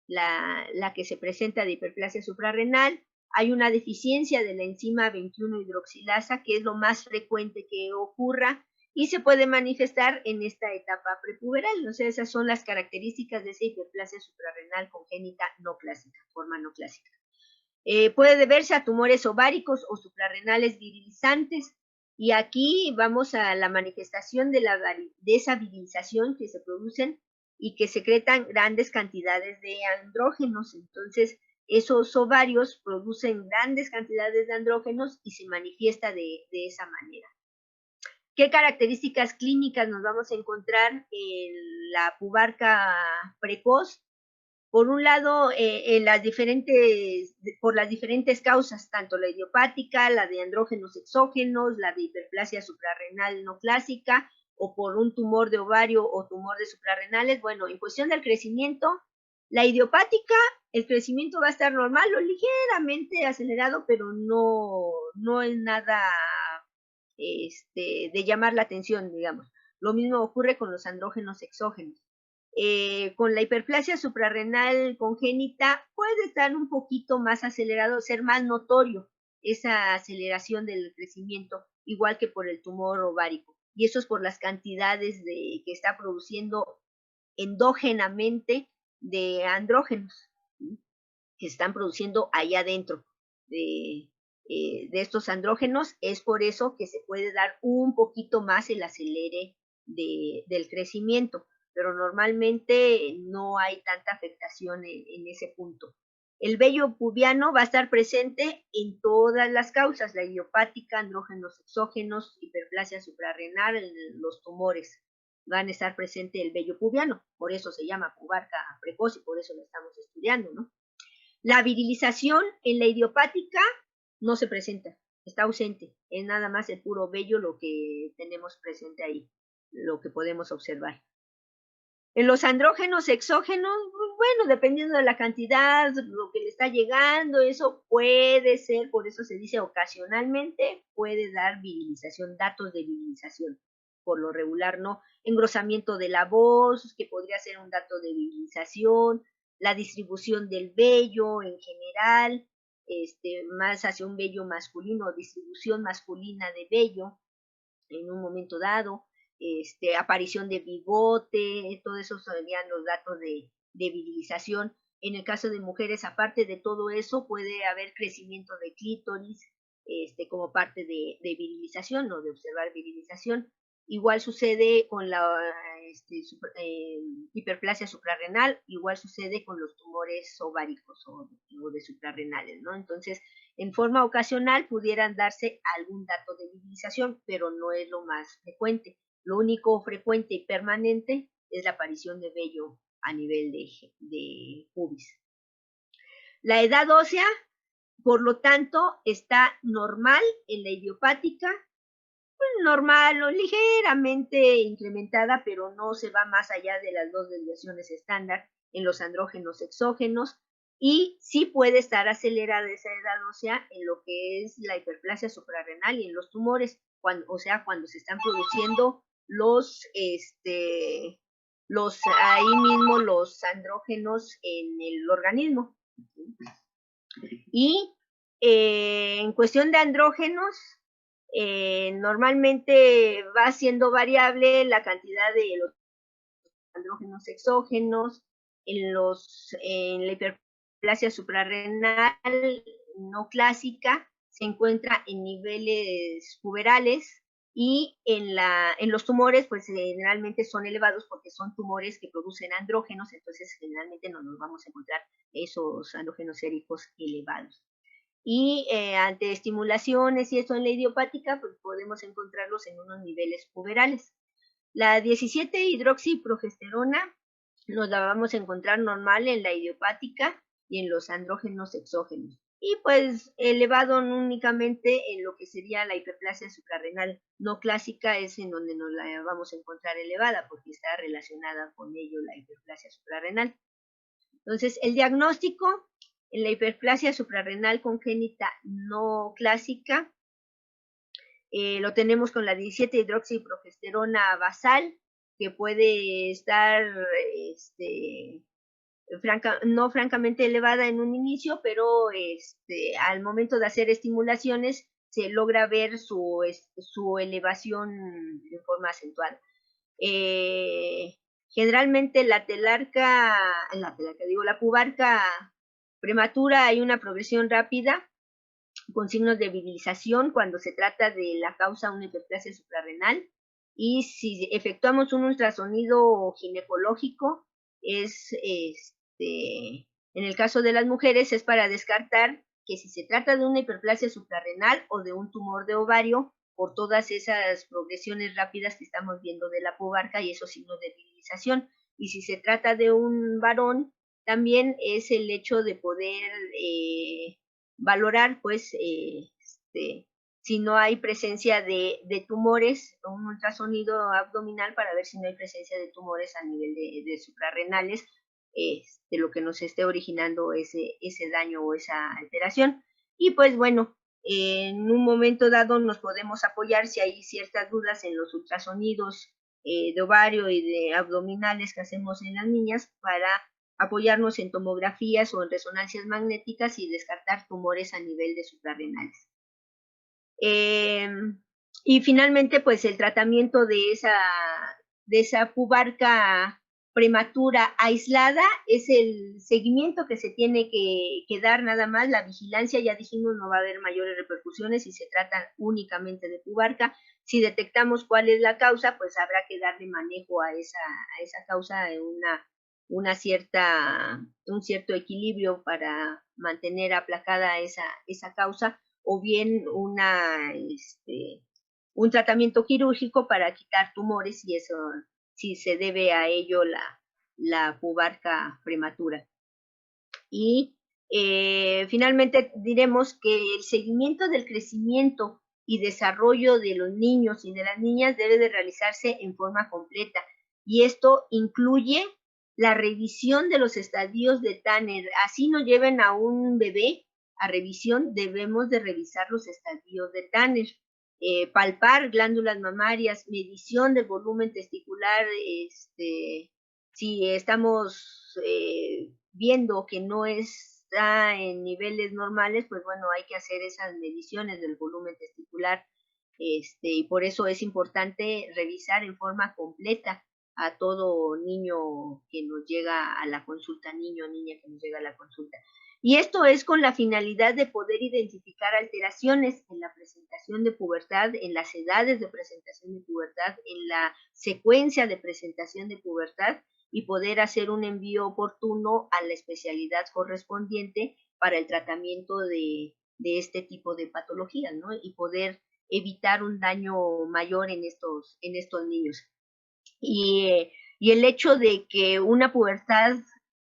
la que se presenta de hiperplasia suprarrenal. Hay una deficiencia de la enzima 21 hidroxilasa, que es lo más frecuente que ocurra, y se puede manifestar en esta etapa prepuberal. O sea, esas son las características de esa hiperplasia suprarrenal congénita no clásica, forma no clásica. Puede deberse a tumores ováricos o suprarrenales virilizantes, y aquí vamos a la manifestación de esa virilización que se producen y que secretan grandes cantidades de andrógenos. Entonces, esos ovarios producen grandes cantidades de andrógenos y se manifiesta de esa manera. ¿Qué características clínicas nos vamos a encontrar en la pubarca precoz? Por un lado, por las diferentes causas, tanto la idiopática, la de andrógenos exógenos, la de hiperplasia suprarrenal no clásica, o por un tumor de ovario o tumor de suprarrenales. Bueno, en cuestión del crecimiento, la idiopática, el crecimiento va a estar normal o ligeramente acelerado, pero no es nada de llamar la atención, digamos. Lo mismo ocurre con los andrógenos exógenos. Con la hiperplasia suprarrenal congénita puede estar un poquito más acelerado, ser más notorio esa aceleración del crecimiento, igual que por el tumor ovárico. Y eso es por las cantidades que está produciendo endógenamente de andrógenos, ¿sí?, que están produciendo allá adentro de estos andrógenos. Es por eso que se puede dar un poquito más el acelere del crecimiento, pero normalmente no hay tanta afectación en ese punto. El vello pubiano va a estar presente en todas las causas, la idiopática, andrógenos exógenos, hiperplasia suprarrenal, los tumores. Van a estar presente el vello pubiano, por eso se llama pubarca precoz y por eso lo estamos estudiando, ¿no? La virilización en la idiopática no se presenta, está ausente, es nada más el puro vello lo que tenemos presente ahí, lo que podemos observar. En los andrógenos exógenos, bueno, dependiendo de la cantidad, lo que le está llegando, eso puede ser, por eso se dice ocasionalmente, puede dar virilización, datos de virilización. Por lo regular no. Engrosamiento de la voz, que podría ser un dato de virilización, la distribución del vello en general, más hacia un vello masculino, distribución masculina de vello en un momento dado, aparición de bigote, todo eso serían los datos de virilización. En el caso de mujeres, aparte de todo eso, puede haber crecimiento de clítoris, como parte de virilización o de observar virilización. Igual sucede con la hiperplasia suprarrenal, igual sucede con los tumores ováricos o de suprarrenales, ¿no? Entonces, en forma ocasional pudieran darse algún dato de virilización, pero no es lo más frecuente. Lo único frecuente y permanente es la aparición de vello a nivel de pubis. La edad ósea, por lo tanto, está normal en la idiopática, normal o ligeramente incrementada, pero no se va más allá de las 2 desviaciones estándar en los andrógenos exógenos, y sí puede estar acelerada esa edad ósea en lo que es la hiperplasia suprarrenal y en los tumores, o sea, cuando se están produciendo ahí mismo los andrógenos en el organismo. Y en cuestión de andrógenos, normalmente va siendo variable la cantidad de los andrógenos exógenos, en la hiperplasia suprarrenal no clásica se encuentra en niveles puberales y en los tumores pues generalmente son elevados porque son tumores que producen andrógenos, entonces generalmente no nos vamos a encontrar esos andrógenos séricos elevados. Y ante estimulaciones y eso en la idiopática, pues podemos encontrarlos en unos niveles puberales. La 17-hidroxiprogesterona nos la vamos a encontrar normal en la idiopática y en los andrógenos exógenos. Y pues elevado únicamente en lo que sería la hiperplasia suprarrenal no clásica, es en donde nos la vamos a encontrar elevada, porque está relacionada con ello la hiperplasia suprarrenal. Entonces, el diagnóstico en la hiperplasia suprarrenal congénita no clásica lo tenemos con la 17-hidroxiprogesterona basal, que puede estar no francamente elevada en un inicio, pero al momento de hacer estimulaciones se logra ver su elevación de forma acentuada. Generalmente la pubarca prematura hay una progresión rápida con signos de virilización cuando se trata de la causa una hiperplasia suprarrenal, y si efectuamos un ultrasonido ginecológico en el caso de las mujeres es para descartar que si se trata de una hiperplasia suprarrenal o de un tumor de ovario por todas esas progresiones rápidas que estamos viendo de la pubarca y esos signos de virilización. Y si se trata de un varón, también es el hecho de poder valorar, pues, si no hay presencia de tumores, un ultrasonido abdominal para ver si no hay presencia de tumores a nivel de suprarrenales, de lo que nos esté originando ese daño o esa alteración. Y pues bueno, en un momento dado nos podemos apoyar si hay ciertas dudas en los ultrasonidos de ovario y de abdominales que hacemos en las niñas para apoyarnos en tomografías o en resonancias magnéticas y descartar tumores a nivel de suprarrenales. Y finalmente, pues el tratamiento de esa pubarca prematura aislada es el seguimiento que se tiene que dar nada más. La vigilancia, ya dijimos, no va a haber mayores repercusiones si se trata únicamente de pubarca. Si detectamos cuál es la causa, pues habrá que darle manejo a esa causa en un cierto equilibrio para mantener aplacada esa causa, o bien un tratamiento quirúrgico para quitar tumores, y eso si se debe a ello la pubarca prematura. Y finalmente diremos que el seguimiento del crecimiento y desarrollo de los niños y de las niñas debe de realizarse en forma completa, y esto incluye la revisión de los estadios de Tanner. Así no lleven a un bebé a revisión, debemos de revisar los estadios de Tanner. Palpar glándulas mamarias, medición del volumen testicular, si estamos viendo que no está en niveles normales, pues bueno, hay que hacer esas mediciones del volumen testicular, y por eso es importante revisar en forma completa a todo niño que nos llega a la consulta, niño o niña que nos llega a la consulta. Y esto es con la finalidad de poder identificar alteraciones en la presentación de pubertad, en las edades de presentación de pubertad, en la secuencia de presentación de pubertad, y poder hacer un envío oportuno a la especialidad correspondiente para el tratamiento de este tipo de patologías, ¿no? Y poder evitar un daño mayor en estos niños. Y el hecho de que una pubertad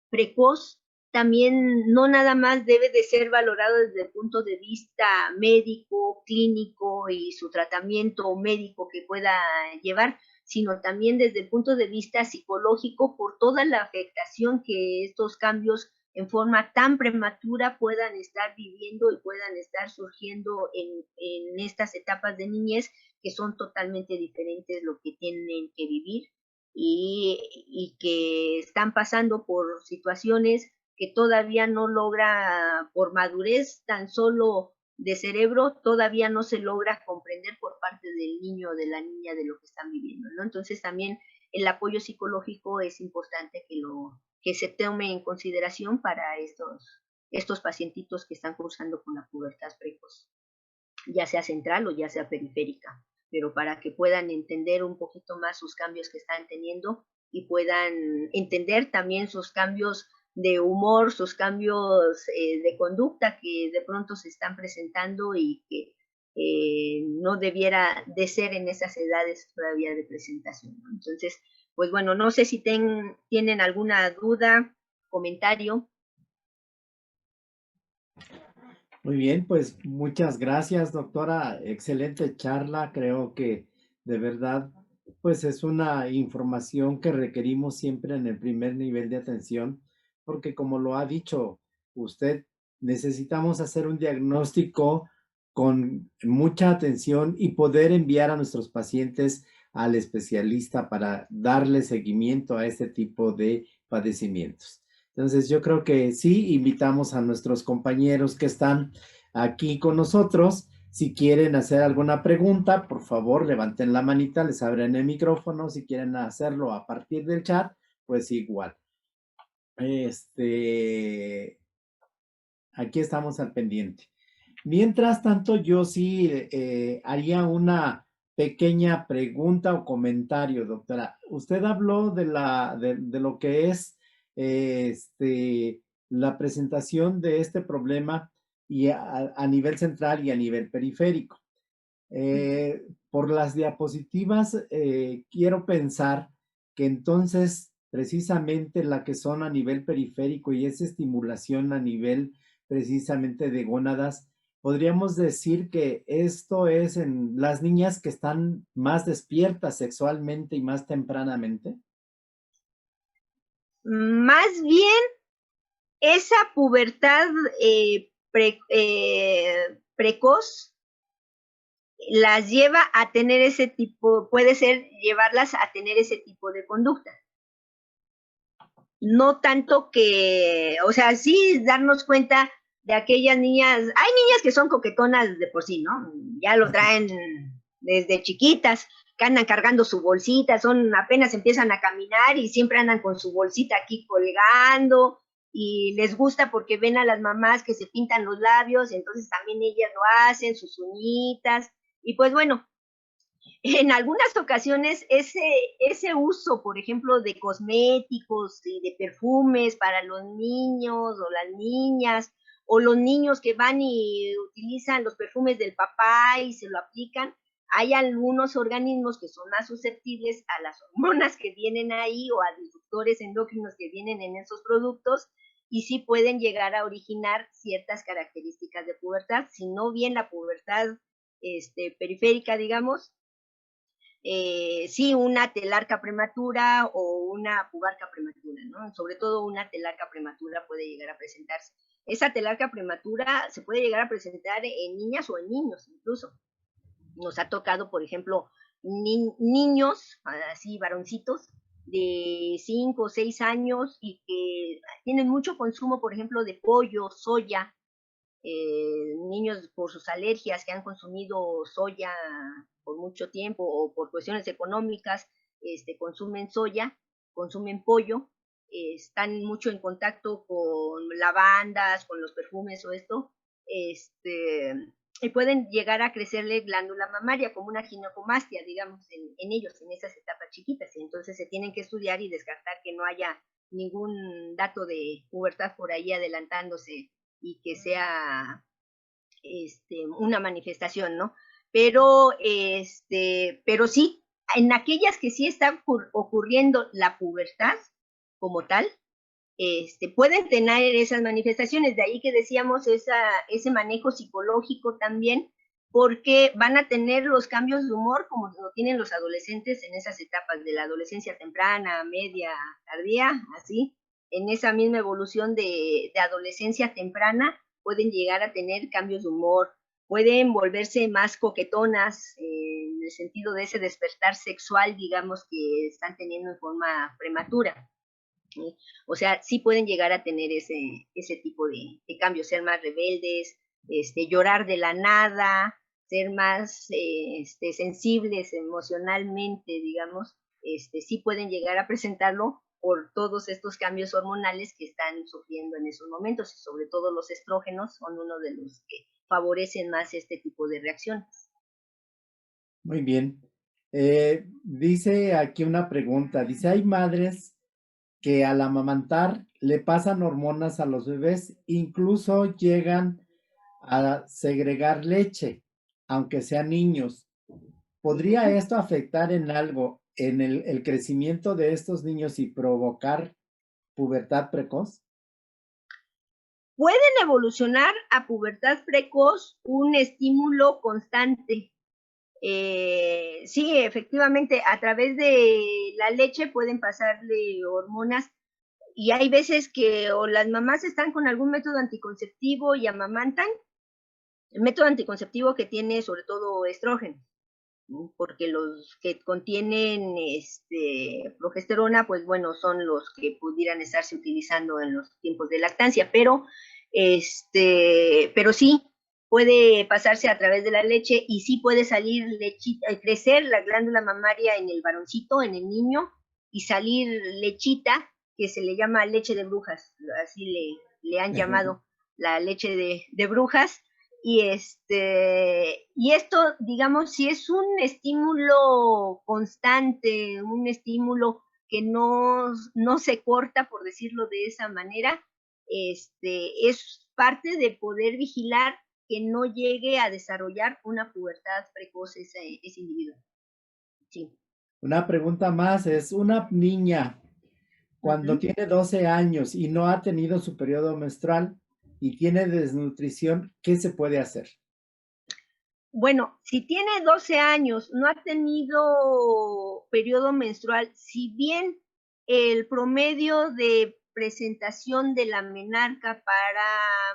precoz también no nada más debe de ser valorado desde el punto de vista médico, clínico y su tratamiento médico que pueda llevar, sino también desde el punto de vista psicológico por toda la afectación que estos cambios en forma tan prematura puedan estar viviendo y puedan estar surgiendo en estas etapas de niñez, que son totalmente diferentes lo que tienen que vivir y que están pasando por situaciones que todavía no logra, por madurez tan solo de cerebro, todavía no se logra comprender por parte del niño o de la niña de lo que están viviendo, ¿no? Entonces también el apoyo psicológico es importante que se tome en consideración para estos pacientitos que están cursando con la pubertad precoz, ya sea central o ya sea periférica, pero para que puedan entender un poquito más sus cambios que están teniendo y puedan entender también sus cambios de humor, sus cambios de conducta que de pronto se están presentando y que no debiera de ser en esas edades todavía de presentación, ¿no? Entonces, pues bueno, no sé si tienen alguna duda, comentario. Muy bien, pues muchas gracias, doctora. Excelente charla. Creo que de verdad, pues es una información que requerimos siempre en el primer nivel de atención, porque como lo ha dicho usted, necesitamos hacer un diagnóstico con mucha atención y poder enviar a nuestros pacientes al especialista para darle seguimiento a este tipo de padecimientos. Entonces, yo creo que sí, invitamos a nuestros compañeros que están aquí con nosotros. Si quieren hacer alguna pregunta, por favor, levanten la manita, les abren el micrófono. Si quieren hacerlo a partir del chat, pues igual. Aquí estamos al pendiente. Mientras tanto, yo sí haría una pequeña pregunta o comentario, doctora. Usted habló de lo que es la presentación de este problema y a nivel central y a nivel periférico. Por las diapositivas, quiero pensar que entonces precisamente la que son a nivel periférico y esa estimulación a nivel precisamente de gónadas, podríamos decir que esto es en las niñas que están más despiertas sexualmente y más tempranamente. Más bien esa pubertad precoz las lleva a tener ese tipo, puede ser llevarlas a tener ese tipo de conducta. No tanto que, o sea, sí darnos cuenta de aquellas niñas, hay niñas que son coquetonas de por sí, ¿no? Ya lo traen desde chiquitas, que andan cargando su bolsita, apenas empiezan a caminar y siempre andan con su bolsita aquí colgando y les gusta porque ven a las mamás que se pintan los labios, entonces también ellas lo hacen, sus uñitas, y pues bueno, en algunas ocasiones ese uso, por ejemplo, de cosméticos y de perfumes para los niños o las niñas, o los niños que van y utilizan los perfumes del papá y se lo aplican, hay algunos organismos que son más susceptibles a las hormonas que vienen ahí o a disruptores endocrinos que vienen en esos productos y sí pueden llegar a originar ciertas características de pubertad, si no bien la pubertad periférica, digamos, sí, una telarca prematura o una pubarca prematura, ¿no? Sobre todo una telarca prematura puede llegar a presentarse. Esa telarca prematura se puede llegar a presentar en niñas o en niños incluso. Nos ha tocado, por ejemplo, niños, así varoncitos, de 5 o 6 años y que tienen mucho consumo, por ejemplo, de pollo, soya, niños por sus alergias que han consumido soya por mucho tiempo o por cuestiones económicas, consumen soya, consumen pollo, están mucho en contacto con lavandas, con los perfumes o esto, y pueden llegar a crecerle glándula mamaria como una ginecomastia, digamos, en ellos, en esas etapas chiquitas, y entonces se tienen que estudiar y descartar que no haya ningún dato de pubertad por ahí adelantándose y que sea una manifestación, ¿no? Pero sí, en aquellas que sí está ocurriendo la pubertad como tal, pueden tener esas manifestaciones, de ahí que decíamos ese manejo psicológico también, porque van a tener los cambios de humor como lo tienen los adolescentes en esas etapas de la adolescencia temprana, media, tardía, así, en esa misma evolución de adolescencia temprana, pueden llegar a tener cambios de humor pueden volverse más coquetonas en el sentido de ese despertar sexual, digamos, que están teniendo en forma prematura. ¿Sí? O sea, sí pueden llegar a tener ese tipo de cambios, ser más rebeldes, llorar de la nada, ser más sensibles emocionalmente, digamos, sí pueden llegar a presentarlo por todos estos cambios hormonales que están sufriendo en esos momentos, y sobre todo los estrógenos son uno de los que favorecen más este tipo de reacciones. Muy bien. Dice aquí una pregunta, dice, hay madres que al amamantar le pasan hormonas a los bebés, incluso llegan a segregar leche, aunque sean niños. ¿Podría esto afectar en algo en el crecimiento de estos niños y provocar pubertad precoz? Pueden evolucionar a pubertad precoz un estímulo constante. Sí, efectivamente, a través de la leche pueden pasarle hormonas, y hay veces que o las mamás están con algún método anticonceptivo y amamantan, el método anticonceptivo que tiene sobre todo estrógeno, ¿no? Porque los que contienen progesterona, pues bueno, son los que pudieran estarse utilizando en los tiempos de lactancia, pero sí puede pasarse a través de la leche, y sí puede salir lechita, crecer la glándula mamaria en el varoncito, en el niño, y salir lechita, que se le llama leche de brujas, así le han llamado, la leche de brujas. Y esto, digamos, si es un estímulo constante, un estímulo que no se corta, por decirlo de esa manera, es parte de poder vigilar que no llegue a desarrollar una pubertad precoz ese individuo. Sí. Una pregunta más, es una niña cuando Uh-huh. tiene 12 años y no ha tenido su periodo menstrual y tiene desnutrición, ¿qué se puede hacer? Bueno, si tiene 12 años, no ha tenido periodo menstrual, si bien el promedio de presentación de la menarca para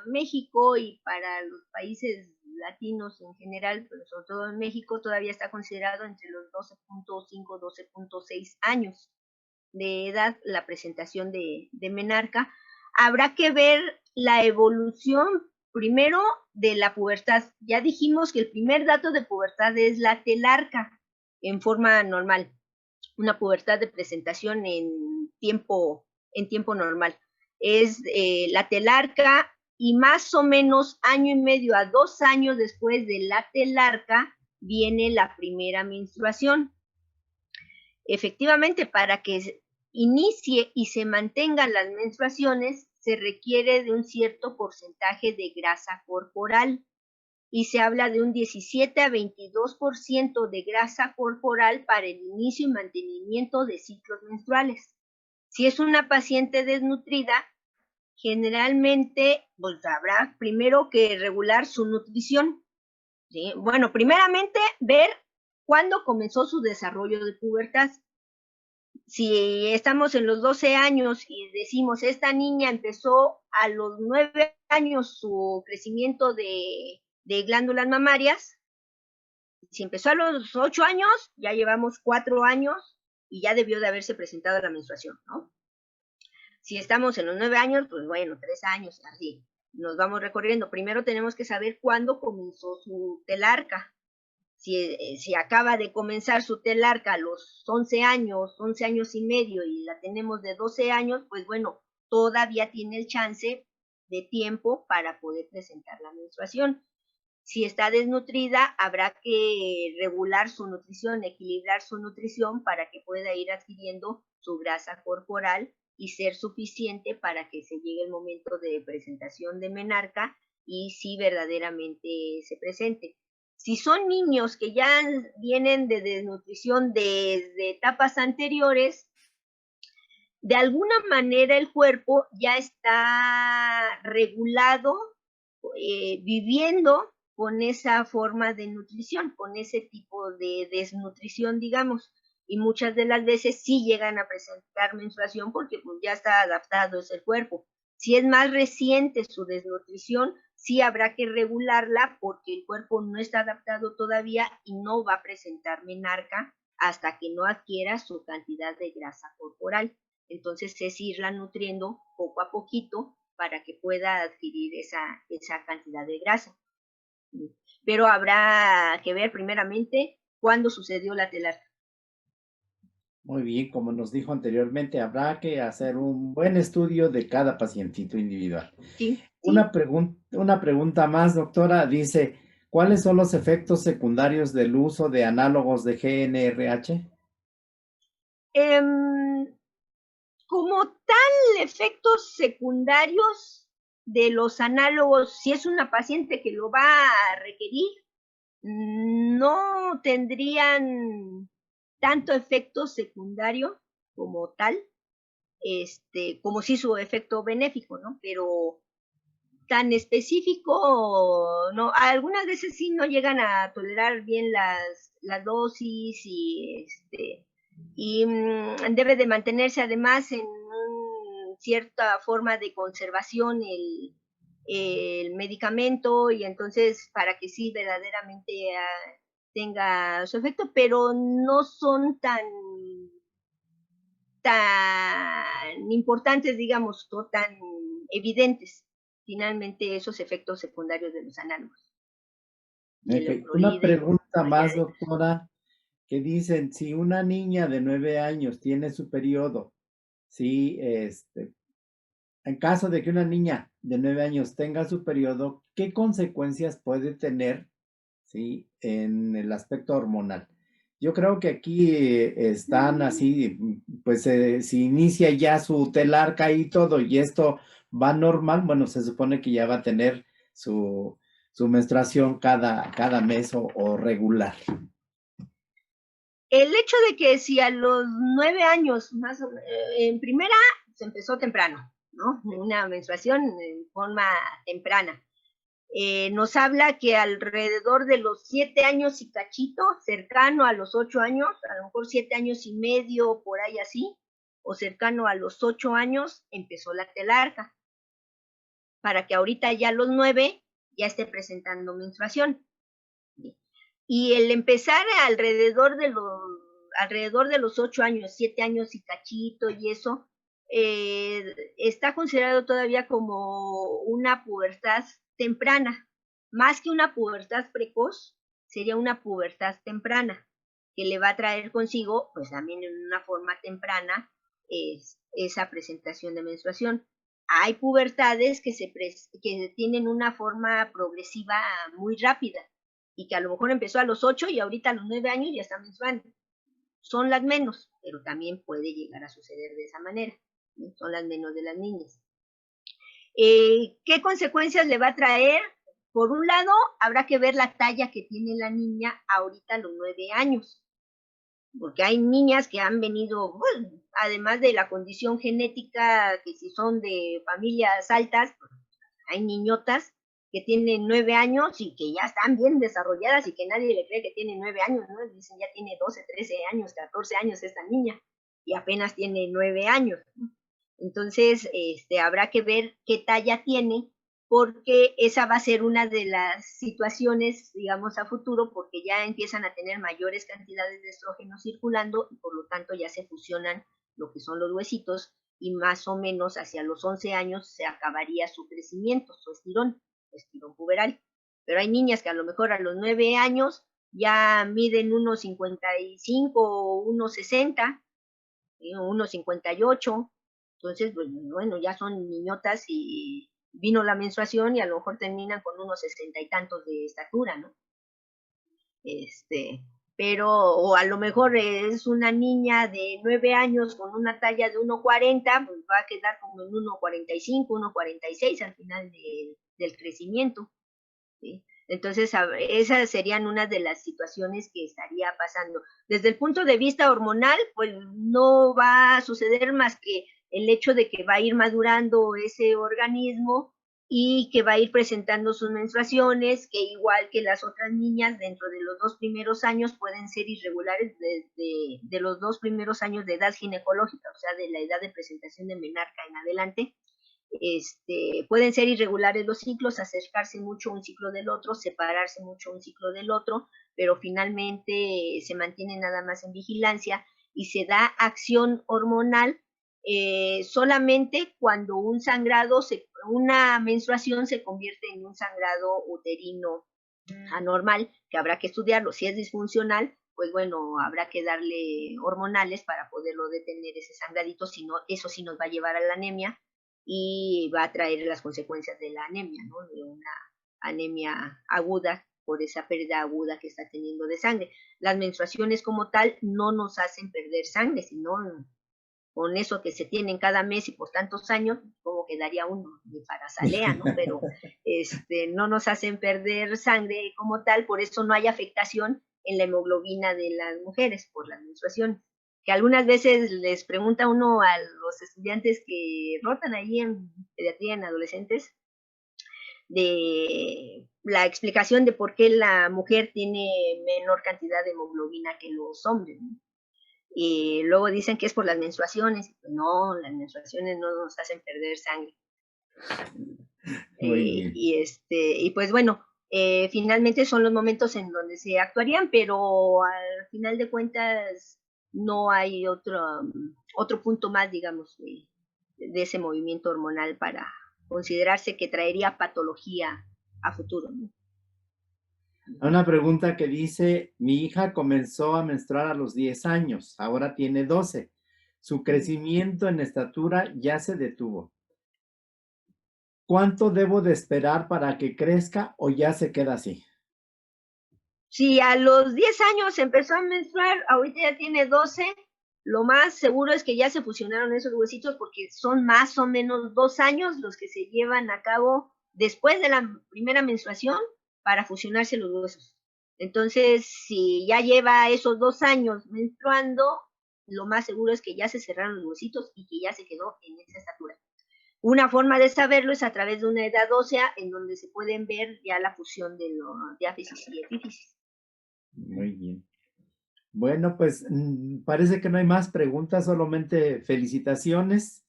México y para los países latinos en general, pero sobre todo en México, todavía está considerado entre los 12.5, 12.6 años de edad la presentación de menarca. Habrá que ver la evolución primero de la pubertad. Ya dijimos que el primer dato de pubertad es la telarca en forma normal, una pubertad de presentación en tiempo normal. Es la telarca, y más o menos año y medio a 2 años después de la telarca viene la primera menstruación. Efectivamente, para que inicie y se mantengan las menstruaciones, se requiere de un cierto porcentaje de grasa corporal, y se habla de un 17 a 22% de grasa corporal para el inicio y mantenimiento de ciclos menstruales. Si es una paciente desnutrida, generalmente pues habrá primero que regular su nutrición. ¿Sí? Bueno, primeramente ver cuándo comenzó su desarrollo de pubertad. Si estamos en los 12 años y decimos, esta niña empezó a los 9 años su crecimiento de glándulas mamarias, si empezó a los 8 años, ya llevamos 4 años y ya debió de haberse presentado la menstruación, ¿no? Si estamos en los 9 años, pues bueno, 3 años, así. Nos vamos recorriendo. Primero tenemos que saber cuándo comenzó su telarca. Si acaba de comenzar su telarca a los 11 años y medio, y la tenemos de 12 años, pues bueno, todavía tiene el chance de tiempo para poder presentar la menstruación. Si está desnutrida, habrá que regular su nutrición, equilibrar su nutrición para que pueda ir adquiriendo su grasa corporal y ser suficiente para que se llegue el momento de presentación de menarca y si verdaderamente se presente. Si son niños que ya vienen de desnutrición desde etapas anteriores, de alguna manera el cuerpo ya está regulado, viviendo con esa forma de nutrición, con ese tipo de desnutrición, digamos, y muchas de las veces sí llegan a presentar menstruación porque pues ya está adaptado ese cuerpo. Si es más reciente su desnutrición, sí habrá que regularla porque el cuerpo no está adaptado todavía y no va a presentar menarca hasta que no adquiera su cantidad de grasa corporal. Entonces es irla nutriendo poco a poquito para que pueda adquirir esa cantidad de grasa. Pero habrá que ver primeramente cuándo sucedió la telarca. Muy bien, como nos dijo anteriormente, habrá que hacer un buen estudio de cada pacientito individual. Sí, Una sí. una pregunta más, doctora. Dice, ¿cuáles son los efectos secundarios del uso de análogos de GNRH? Como tal, efectos secundarios de los análogos, si es una paciente que lo va a requerir, no tendrían tanto efecto secundario como tal, como si su efecto benéfico, ¿no? Pero tan específico, no, algunas veces sí no llegan a tolerar bien las dosis y debe de mantenerse además en cierta forma de conservación el medicamento y entonces para que sí verdaderamente tenga su efecto, pero no son tan importantes, digamos, o tan evidentes, finalmente, esos efectos secundarios de los análogos, de la Ok, una uroide y pregunta más, valdeadetas. doctora, que dicen, si una niña de 9 años tiene su periodo, sí, en caso de que una niña de 9 años tenga su periodo, ¿qué consecuencias puede tener, sí, en el aspecto hormonal? Yo creo que aquí están así, pues si inicia ya su telarca y todo, y esto va normal, bueno, se supone que ya va a tener su menstruación cada mes o regular. El hecho de que si a los 9 años, más o, en primera, se empezó temprano, ¿no? Una menstruación en forma temprana. Nos habla que alrededor de los 7 años y cachito, cercano a los 8 años, a lo mejor 7 años y medio, por ahí así, o cercano a los 8 años, empezó la telarca, para que ahorita ya a los 9 ya esté presentando menstruación. Y el empezar alrededor de los 8 años, 7 años y cachito y eso, está considerado todavía como una pubertad temprana. Más que una pubertad precoz, sería una pubertad temprana, que le va a traer consigo, pues también en una forma temprana, esa presentación de menstruación. Hay pubertades que tienen una forma progresiva muy rápida y que a lo mejor empezó a los 8 y ahorita a los 9 años ya está menstruando. Son las menos, pero también puede llegar a suceder de esa manera. ¿Sí? Son las menos de las niñas. ¿Qué consecuencias le va a traer? Por un lado, habrá que ver la talla que tiene la niña ahorita a los 9 años, porque hay niñas que han venido, bueno, además de la condición genética, que si son de familias altas, hay niñotas que tienen 9 años y que ya están bien desarrolladas y que nadie le cree que tiene 9 años, ¿no? Dicen ya tiene 12, 13 años, 14 años esta niña y apenas tiene 9 años. Entonces, habrá que ver qué talla tiene, porque esa va a ser una de las situaciones, digamos, a futuro, porque ya empiezan a tener mayores cantidades de estrógeno circulando y por lo tanto ya se fusionan lo que son los huesitos y más o menos hacia los 11 años se acabaría su crecimiento, su estirón puberal. Pero hay niñas que a lo mejor a los 9 años ya miden unos 55 o unos 60, unos 58, entonces, pues, bueno, ya son niñotas y vino la menstruación y a lo mejor terminan con unos 60 y tantos de estatura, ¿no? Este, pero, o a lo mejor es una niña de 9 años con una talla de 1,40, pues va a quedar como en 1,45, 1,46 al final del crecimiento, ¿sí? Entonces, esas serían una de las situaciones que estaría pasando. Desde el punto de vista hormonal, pues no va a suceder más que el hecho de que va a ir madurando ese organismo y que va a ir presentando sus menstruaciones, que igual que las otras niñas, dentro de los 2 primeros años pueden ser irregulares de los 2 primeros años de edad ginecológica, o sea, de la edad de presentación de menarca en adelante, pueden ser irregulares los ciclos, acercarse mucho un ciclo del otro, separarse mucho un ciclo del otro, pero finalmente se mantiene nada más en vigilancia y se da acción hormonal solamente cuando una menstruación se convierte en un sangrado uterino anormal, que habrá que estudiarlo. Si es disfuncional, pues bueno, habrá que darle hormonales para poderlo detener ese sangradito, si no, eso sí nos va a llevar a la anemia y va a traer las consecuencias de la anemia, ¿no? De una anemia aguda por esa pérdida aguda que está teniendo de sangre. Las menstruaciones como tal no nos hacen perder sangre, sino con eso que se tienen cada mes y por tantos años, como quedaría uno de parasalea, ¿no? Pero no nos hacen perder sangre como tal, por eso no hay afectación en la hemoglobina de las mujeres por las menstruaciones. Que algunas veces les pregunta uno a los estudiantes que rotan ahí en pediatría en adolescentes de la explicación de por qué la mujer tiene menor cantidad de hemoglobina que los hombres, ¿no? Y luego dicen que es por las menstruaciones. No, las menstruaciones no nos hacen perder sangre. Muy bien. Y pues bueno, finalmente son los momentos en donde se actuarían, pero al final de cuentas no hay otro punto más, digamos, de ese movimiento hormonal para considerarse que traería patología a futuro, ¿no? Una pregunta que dice, mi hija comenzó a menstruar a los 10 años, ahora tiene 12. Su crecimiento en estatura ya se detuvo. ¿Cuánto debo de esperar para que crezca o ya se queda así? Si a los 10 años empezó a menstruar, ahorita ya tiene 12, lo más seguro es que ya se fusionaron esos huesitos porque son más o menos 2 años los que se llevan a cabo después de la primera menstruación para fusionarse los huesos. Entonces, si ya lleva esos 2 años menstruando, lo más seguro es que ya se cerraron los huesitos y que ya se quedó en esa estatura. Una forma de saberlo es a través de una edad ósea en donde se pueden ver ya la fusión de los diáfisis y epífisis. Muy bien. Bueno, pues parece que no hay más preguntas, solamente felicitaciones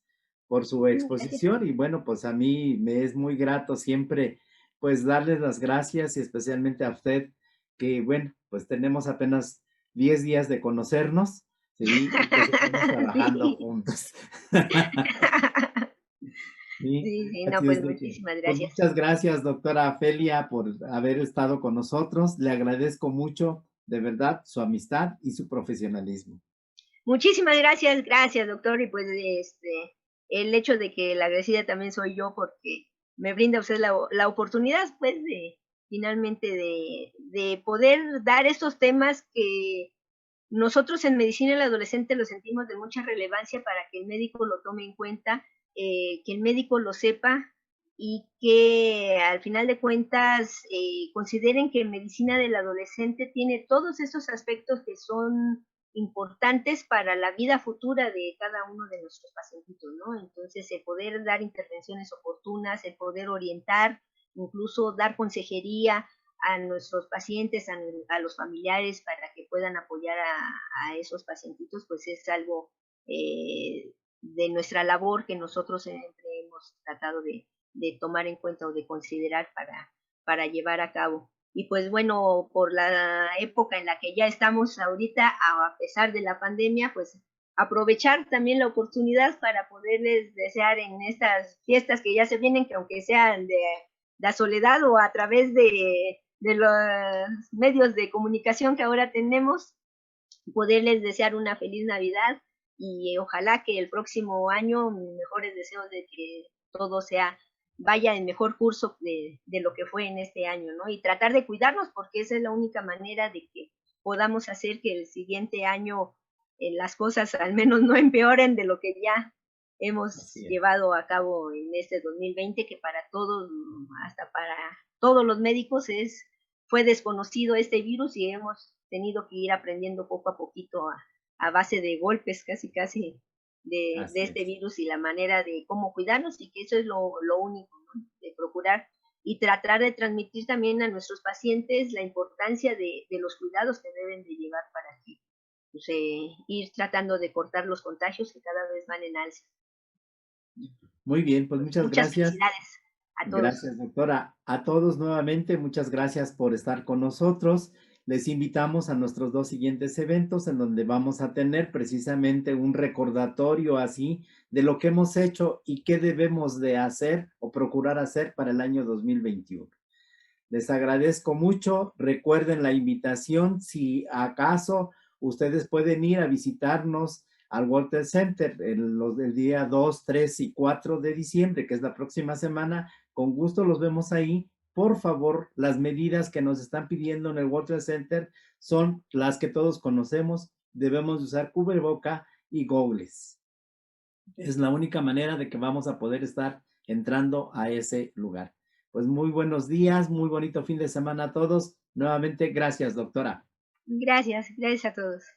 por su Gracias. exposición y bueno, pues a mí me es muy grato siempre pues darles las gracias y especialmente a usted que bueno, pues tenemos apenas 10 días de conocernos, ¿sí? Y pues estamos trabajando Sí. juntos. Sí, Sí, sí, no, así pues es de que, muchísimas pues gracias. muchas gracias, doctora Felia, por haber estado con nosotros. Le agradezco mucho, de verdad, su amistad y su profesionalismo. Muchísimas gracias, gracias, doctor. Y pues el hecho de que la agradecida también soy yo porque me brinda usted la oportunidad, pues, de finalmente de poder dar estos temas que nosotros en medicina del adolescente lo sentimos de mucha relevancia para que el médico lo tome en cuenta, que el médico lo sepa y que al final de cuentas consideren que medicina del adolescente tiene todos esos aspectos que son importantes para la vida futura de cada uno de nuestros pacientitos, ¿no? Entonces, el poder dar intervenciones oportunas, el poder orientar, incluso dar consejería, a nuestros pacientes, a los familiares para que puedan apoyar a esos pacientitos, pues es algo de nuestra labor que nosotros siempre hemos tratado de tomar en cuenta o de considerar para llevar a cabo. Y pues bueno, por la época en la que ya estamos ahorita, a pesar de la pandemia, pues aprovechar también la oportunidad para poderles desear en estas fiestas que ya se vienen, que aunque sean de la soledad o a través de los medios de comunicación que ahora tenemos, poderles desear una feliz Navidad y ojalá que el próximo año mis mejores deseos de que todo vaya en mejor curso de lo que fue en este año, ¿no? Y tratar de cuidarnos porque esa es la única manera de que podamos hacer que el siguiente año las cosas al menos no empeoren de lo que ya hemos llevado a cabo en este 2020, que para todos, hasta para todos los médicos, fue desconocido este virus y hemos tenido que ir aprendiendo poco a poquito a base de golpes casi de este virus y la manera de cómo cuidarnos, y que eso es lo único, ¿no? De procurar y tratar de transmitir también a nuestros pacientes la importancia de los cuidados que deben de llevar para que pues, ir tratando de cortar los contagios que cada vez van en alza. Muy bien, pues Pues muchas muchas gracias. felicidades a todos. Gracias, doctora. A todos nuevamente, muchas gracias por estar con nosotros. Les invitamos a nuestros dos siguientes eventos en donde vamos a tener precisamente un recordatorio así de lo que hemos hecho y qué debemos de hacer o procurar hacer para el año 2021. Les agradezco mucho. Recuerden la invitación. Si acaso ustedes pueden ir a visitarnos al World Trade Center el día 2, 3 y 4 de diciembre, que es la próxima semana, con gusto los vemos ahí. Por favor, las medidas que nos están pidiendo en el World Trade Center son las que todos conocemos. Debemos usar cubreboca y gogles. Es la única manera de que vamos a poder estar entrando a ese lugar. Pues muy buenos días, muy bonito fin de semana a todos. Nuevamente, gracias, doctora. Gracias, gracias a todos.